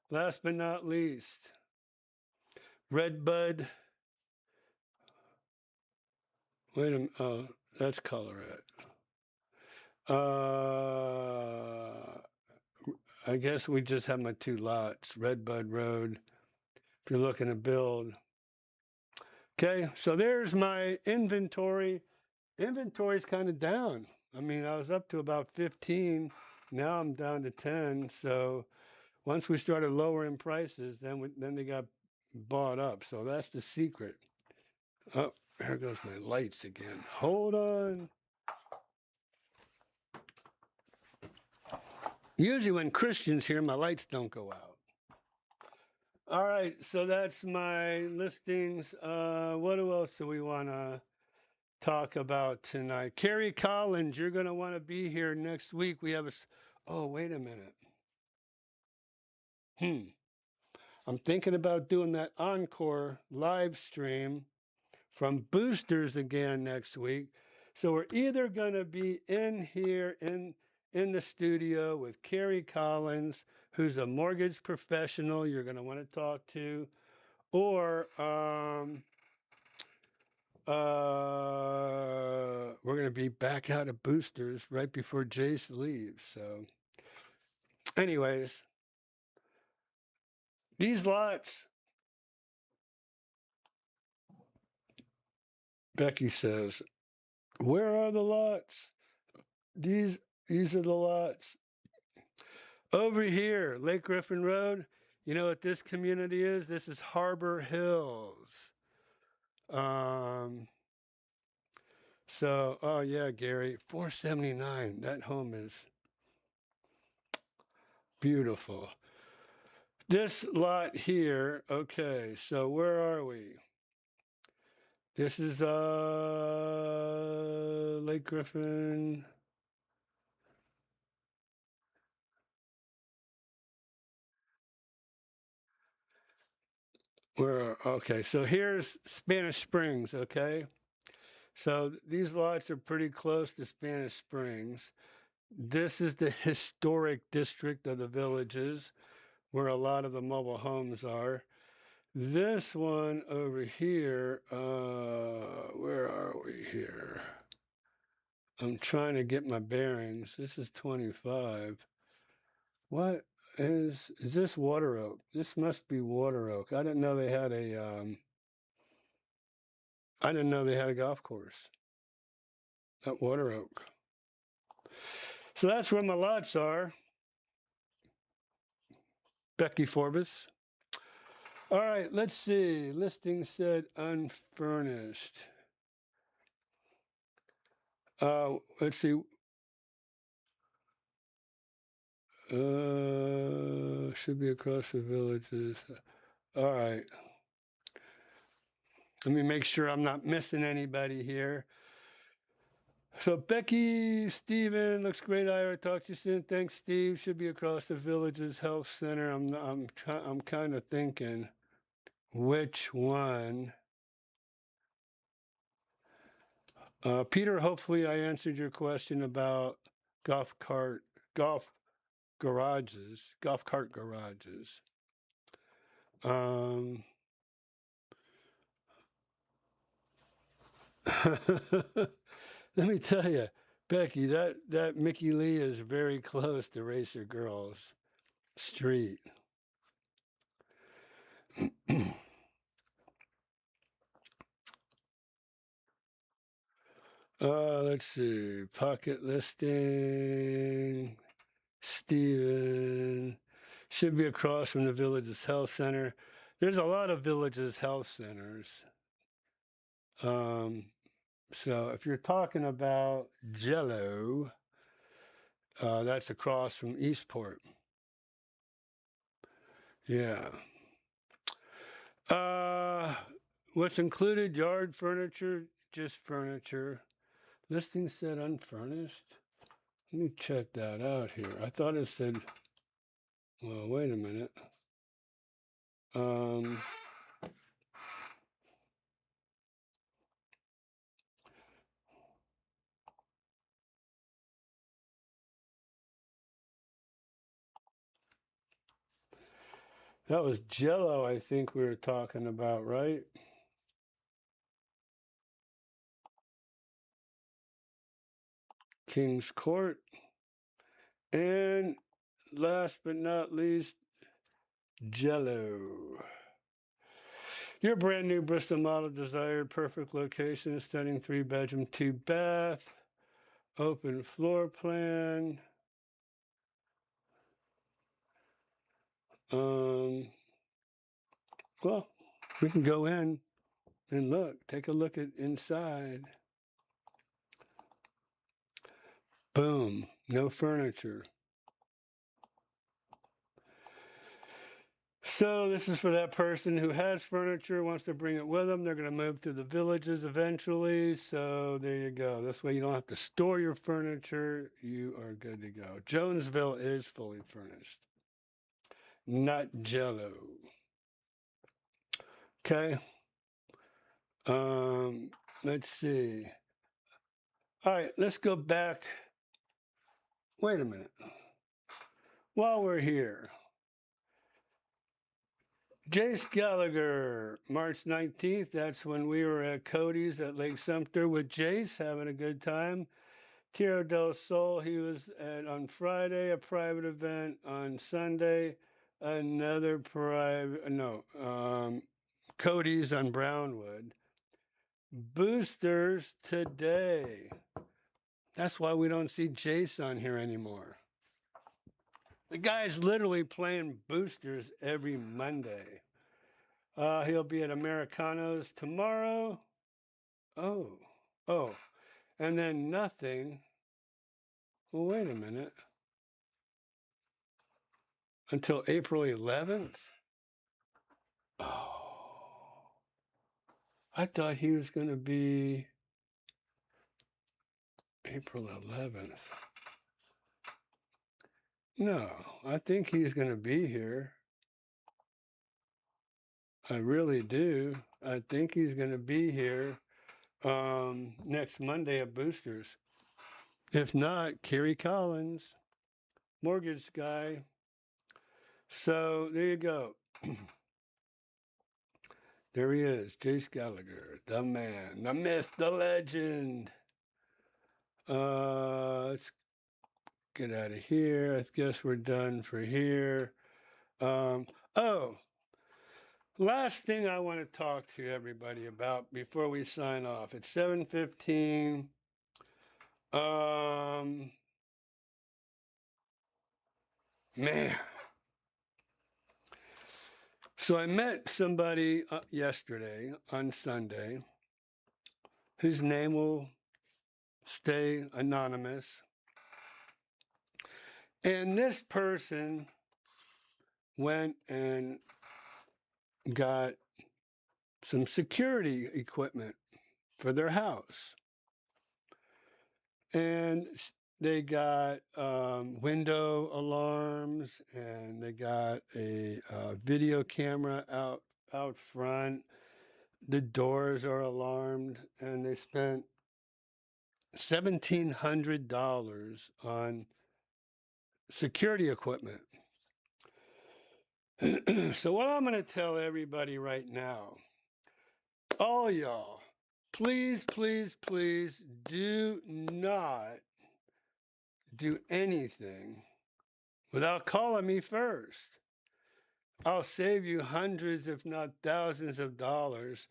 last but not least, redbud. Wait a minute, oh, that's Colorette. I guess we just have my two lots, Redbud Road, if you're looking to build. Okay, so there's my inventory. Inventory's kind of down. I mean, I was up to about 15. Now I'm down to 10. So once we started lowering prices, then they got bought up. So that's the secret. Oh, there goes my lights again. Hold on. Usually when Christians here, my lights don't go out. All right, so that's my listings. What else do we want to talk about tonight? Carrie Collins, you're going to want to be here next week. We have a... Oh, wait a minute. I'm thinking about doing that encore live stream from Boosters again next week. So we're either going to be in here in the studio with Carrie Collins, who's a mortgage professional you're going to want to talk to, or we're going to be back out of Boosters right before Jace leaves. So anyways, these lots, Becky says, where are the lots? These are the lots. Over here, Lake Griffin Road, you know what this community is? This is Harbor Hills. So, oh yeah, Gary, 479. That home is beautiful. This lot here, okay, so where are we? This is Lake Griffin. Okay, so here's Spanish Springs, okay? So these lots are pretty close to Spanish Springs. This is the historic district of the Villages, where a lot of the mobile homes are. This one over here, where are we here? I'm trying to get my bearings. This is 25. What is this Water Oak? This must be Water Oak. I didn't know they had a golf course at Water Oak. So that's where my lots are. Becky Forbes. All right, let's see. Listing said unfurnished. Let's see. Should be across the Villages. All right. Let me make sure I'm not missing anybody here. So Becky, Steven, looks great. Ira, talk to you soon. Thanks, Steve. Should be across the Villages Health Center. I'm kind of thinking which one. Peter, hopefully I answered your question about golf cart garages. Let me tell you, Becky, that Mickey Lee is very close to Racer Girls Street. Let's see. Pocket listing. Steven. Should be across from the Villages Health Center. There's a lot of Villages Health Centers. So if you're talking about Jello, that's across from Eastport. Yeah. What's included? Yard furniture, just furniture. Listing said unfurnished. Let me check that out here. I thought it said, well, wait a minute. That was Jello, I think we were talking about, right? King's Court. And last but not least, Jello. Your brand new Bristol model desired perfect location, stunning 3-bedroom, 2-bath, open floor plan. Well, we can go in and look, take a look at inside. Boom, no furniture. So this is for that person who has furniture, wants to bring it with them. They're going to move to the Villages eventually. So there you go. This way you don't have to store your furniture. You are good to go. Jonesville is fully furnished, not Jello. Okay. Let's see. All right, let's go back. Wait a minute. While we're here, Jace Gallagher, March 19th. That's when we were at Cody's at Lake Sumter with Jace, having a good time. Tierra del Sol, he was at on Friday, a private event on Sunday, another Cody's on Brownwood. Boosters today. That's why we don't see Jace on here anymore. The guy's literally playing boosters every Monday. He'll be at Americanos tomorrow. Oh, and then nothing. Well, wait a minute. Until April 11th? Oh, I thought he was going to be April 11th. No, I think he's going to be here. I really do. I think he's going to be here next Monday at Boosters. If not, Kerry Collins, mortgage guy. So there you go. There he is, Jace Gallagher, the man, the myth, the legend. Let's get out of here. I guess we're done for here. Oh, last thing I want to talk to everybody about before we sign off. It's 7:15. Man. So I met somebody yesterday on Sunday whose name will stay anonymous. And this person went and got some security equipment for their house. And they got window alarms, and they got a video camera out front. The doors are alarmed, and they spent $1,700 on security equipment. So what I'm going to tell everybody right now, all y'all, please, please, please do not do anything without calling me first. I'll save you hundreds, if not thousands of dollars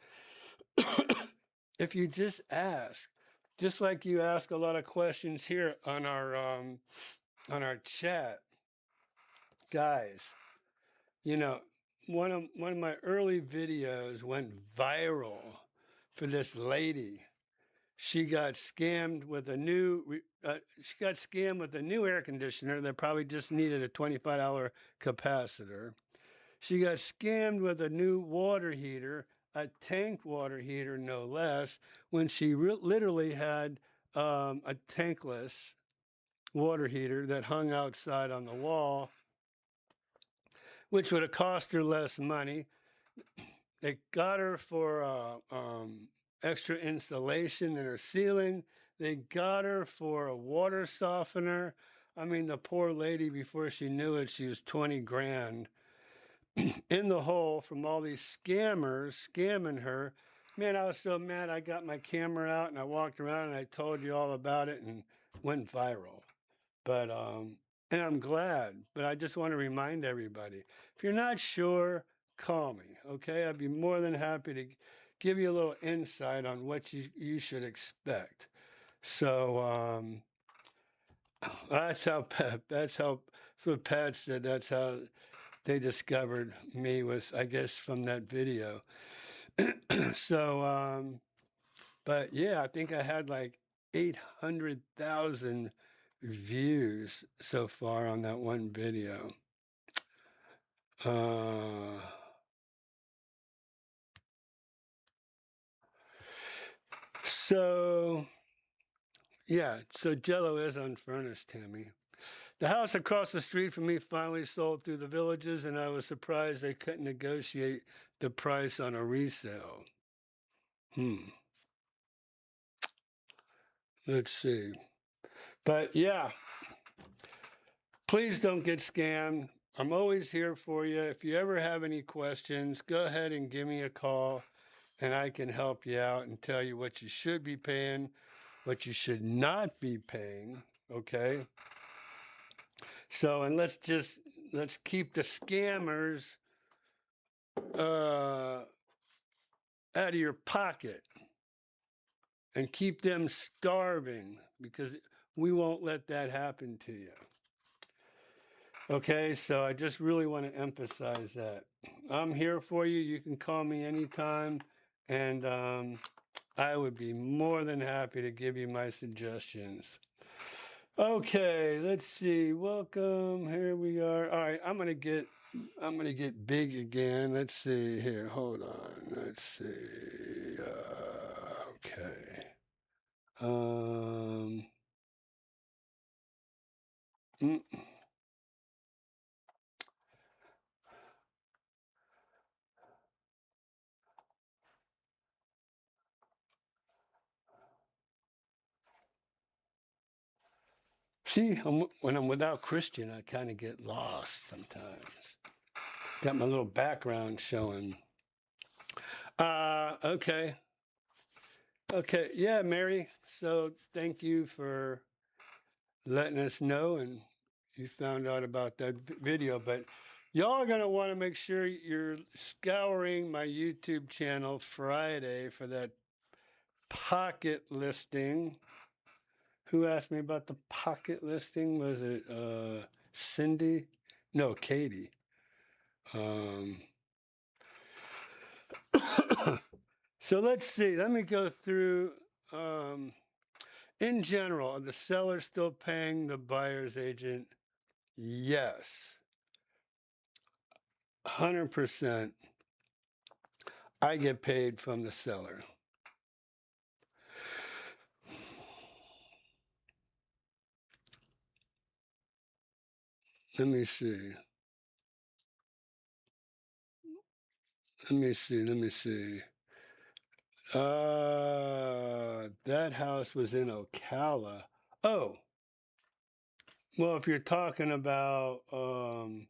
if you just ask. Just like you ask a lot of questions here on our chat. Guys, you know, one of my early videos went viral for this lady. She got scammed with a new air conditioner that probably just needed a $25 capacitor. She got scammed with a new water heater, a tank water heater no less, when she literally had a tankless water heater that hung outside on the wall, which would have cost her less money. They got her for extra insulation in her ceiling. They got her for a water softener. I mean, the poor lady, before she knew it, she was 20 grand in the hole from all these scammers scamming her. Man, I was so mad. I got my camera out and I walked around and I told you all about it and went viral. But and I'm glad, but I just want to remind everybody, if you're not sure, call me, okay? I'd be more than happy to give you a little insight on what you should expect. So that's what Pat said. That's how they discovered me, was, I guess, from that video. So, but yeah, I think I had like 800,000 views so far on that one video. So yeah, so Jello is unfurnished, Tammy. The house across the street from me finally sold through the Villages, and I was surprised they couldn't negotiate the price on a resale. Let's see. But yeah, please don't get scammed. I'm always here for you. If you ever have any questions, go ahead and give me a call, and I can help you out and tell you what you should be paying, what you should not be paying, okay? So, and let's keep the scammers out of your pocket and keep them starving, because we won't let that happen to you. Okay, so I just really want to emphasize that. I'm here for you. You can call me anytime, and I would be more than happy to give you my suggestions. Okay, let's see. Welcome. Here we are. All right, I'm gonna get big again. Let's see here. Hold on. Let's see. Okay. Mm. See, when I'm without Christian, I kind of get lost sometimes. Got my little background showing. Okay. Okay. Yeah, Mary. So thank you for letting us know, and you found out about that video. But y'all are going to want to make sure you're scouring my YouTube channel Friday for that pocket listing. Who asked me about the pocket listing? Was it Cindy? No, Katie. So let's see. Let me go through. In general, are the seller still paying the buyer's agent? Yes. 100%. I get paid from the seller. Let me see. Let me see. That house was in Ocala. Oh, well, if you're talking about one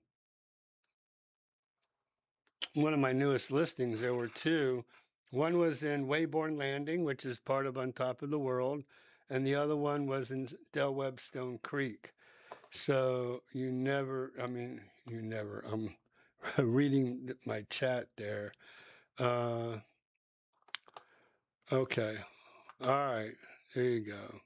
of my newest listings, there were two. One was in Wayborn Landing, which is part of On Top of the World, and the other one was in Del Webstone Creek. So you never, I'm reading my chat there. Okay. All right. There you go.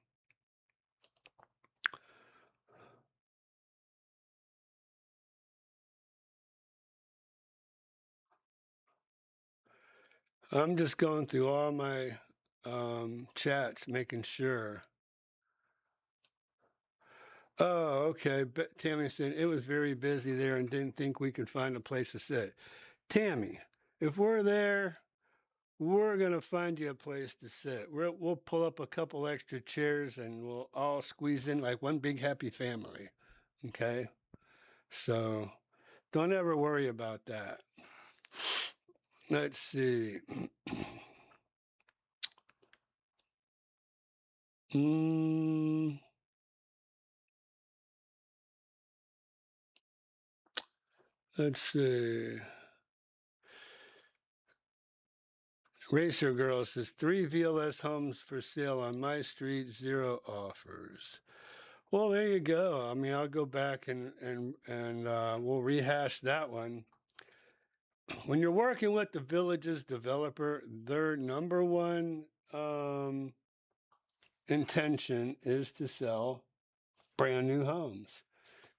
I'm just going through all my chats, making sure. Oh, okay. But Tammy said it was very busy there and didn't think we could find a place to sit. Tammy, if we're there, we're going to find you a place to sit. We'll pull up a couple extra chairs and we'll all squeeze in like one big happy family. Okay? So don't ever worry about that. Let's see. Let's see. Racer Girl says 3 VLS homes for sale on my street, 0 offers. Well, there you go. I mean, I'll go back and we'll rehash that one. When you're working with the Villages developer, their number one intention is to sell brand new homes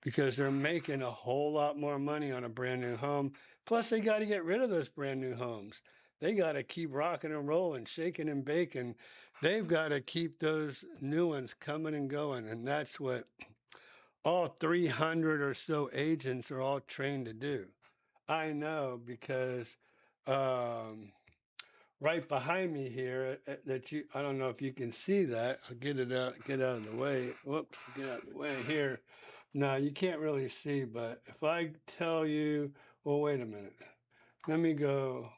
because they're making a whole lot more money on a brand new home. Plus, they got to get rid of those brand new homes. They got to keep rocking and rolling, shaking and baking. They've got to keep those new ones coming and going. And that's what all 300 or so agents are all trained to do. I know because right behind me here I don't know if you can see that. I'll get out of the way. Whoops, get out of the way here. No, you can't really see, but if I tell you, well, wait a minute. Let me go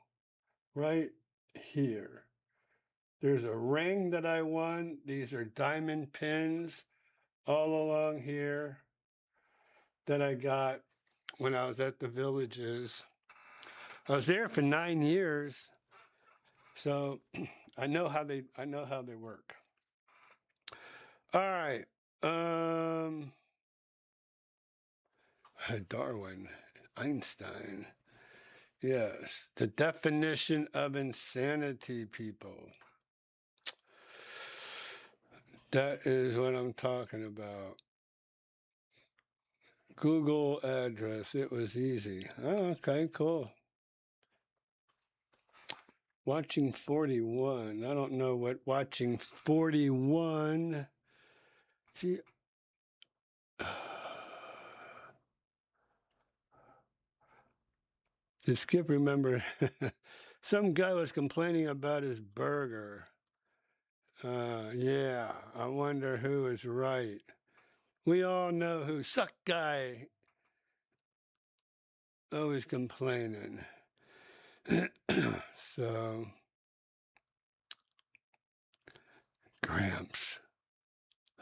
right here. There's a ring that I won. These are diamond pins all along here that I got when I was at the Villages. I was there for 9 years, so I know how they work. All right. Darwin, Einstein. Yes, the definition of insanity, people. That is what I'm talking about. Google address. It was easy. Oh, okay, cool. Watching 41. I don't know what watching 41. See. Did Skip remember? Some guy was complaining about his burger. Yeah, I wonder who is right. We all know who. Suck guy. Always complaining. So, Gramps.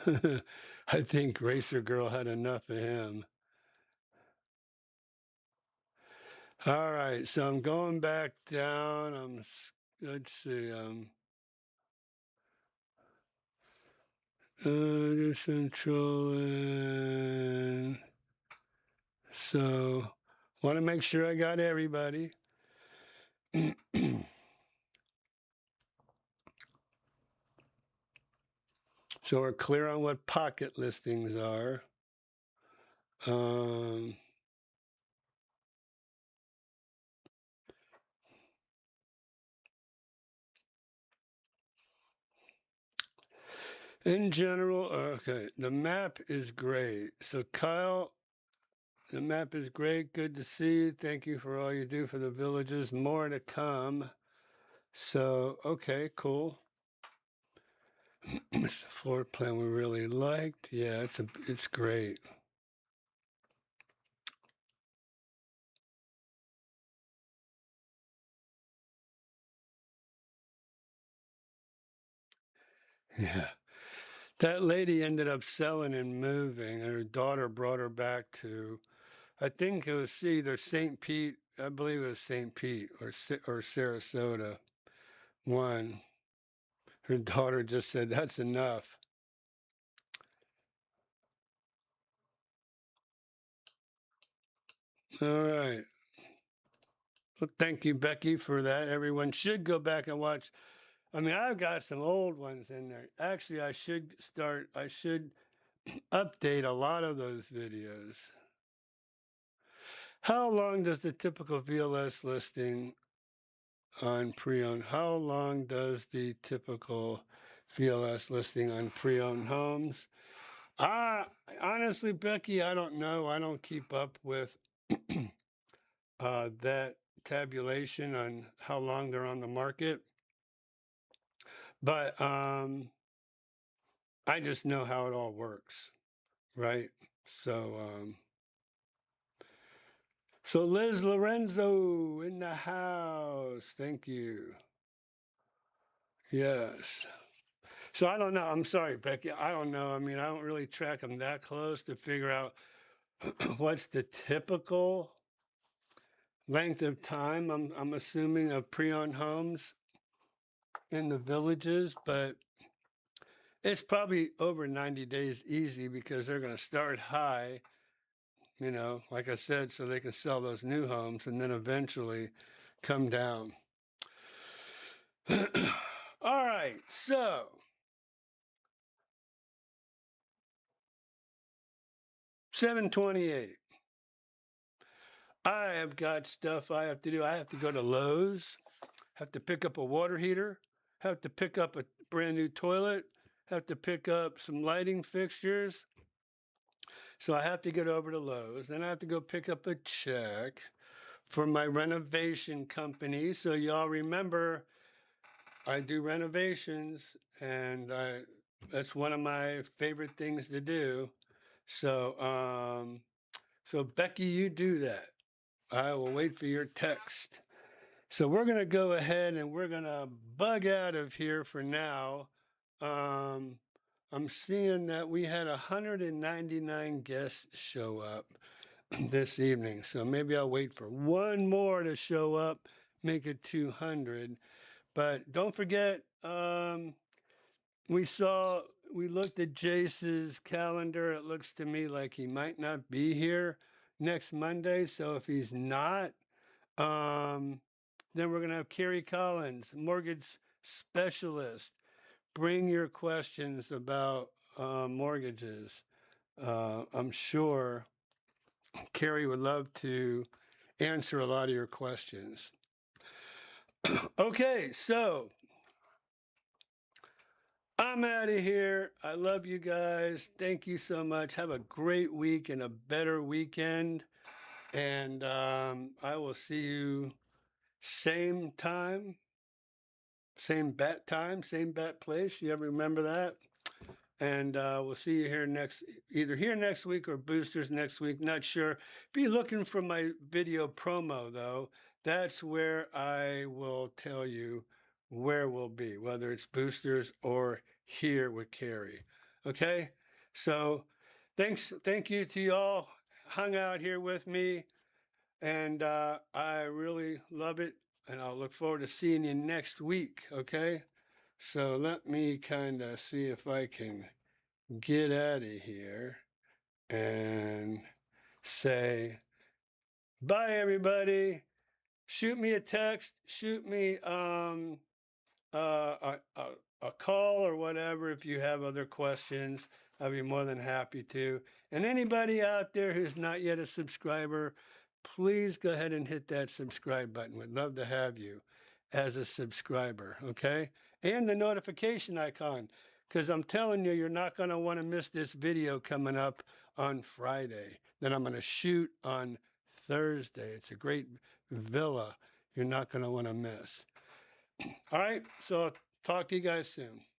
I think Racer Girl had enough of him. All right, so I'm going back down. Let's see. Just controlling. So, want to make sure I got everybody. So we're clear on what pocket listings are. In general, okay, the map is great. So Kyle, the map is great. Good to see you. Thank you for all you do for the villages. More to come. So, okay, cool. It's the floor plan we really liked. Yeah, it's great. Yeah. That lady ended up selling and moving, and her daughter brought her back to, I think it was either St. Pete, I believe it was St. Pete or Sarasota. One. Her daughter just said, "That's enough." All right. Well, thank you, Becky, for that. Everyone should go back and watch. I mean, I've got some old ones in there. Actually, I should update a lot of those videos. How long does the typical VLS listing on pre-owned? How long does the typical VLS listing on pre-owned homes? Honestly, Becky, I don't know. I don't keep up with that tabulation on how long they're on the market. But I just know how it all works, right? So, so Liz Lorenzo in the house. Thank you. Yes. So I don't know. I'm sorry, Becky. I don't know. I mean, I don't really track them that close to figure out what's the typical length of time. I'm assuming of pre-owned homes in the villages, but it's probably over 90 days easy because they're going to start high, like I said, so they can sell those new homes and then eventually come down. All right, so 7:28. I have got stuff I have to do. I have to go to Lowe's, have to pick up a water heater, have to pick up a brand new toilet, have to pick up some lighting fixtures. So I have to get over to Lowe's. Then I have to go pick up a check for my renovation company. So y'all remember, I do renovations, and that's one of my favorite things to do. So, so Becky, you do that. I will wait for your text. So we're gonna go ahead and we're gonna bug out of here for now. I'm seeing that we had 199 guests show up this evening. So maybe I'll wait for one more to show up, make it 200. But don't forget, we looked at Jace's calendar. It looks to me like he might not be here next Monday. So if he's not, then we're going to have Carrie Collins, mortgage specialist. Bring your questions about mortgages. I'm sure Carrie would love to answer a lot of your questions. Okay, so I'm out of here. I love you guys. Thank you so much. Have a great week and a better weekend. And I will see you same time, same bat time, same bat place. You ever remember that? And we'll see you here either here next week or Boosters next week. Not sure. Be looking for my video promo, though. That's where I will tell you where we'll be, whether it's Boosters or here with Carrie. Okay, so thank you to y'all hung out here with me, and I really love it, and I'll look forward to seeing you next week. Okay, so let me kind of see if I can get out of here and say bye, everybody. Shoot me a text, shoot me a call or whatever if you have other questions. I'll be more than happy to. And anybody out there who's not yet a subscriber, please go ahead and hit that subscribe button. We'd love to have you as a subscriber, okay? And the notification icon, because I'm telling you, you're not going to want to miss this video coming up on Friday that I'm going to shoot on Thursday. It's a great villa you're not going to want to miss. All right, so talk to you guys soon.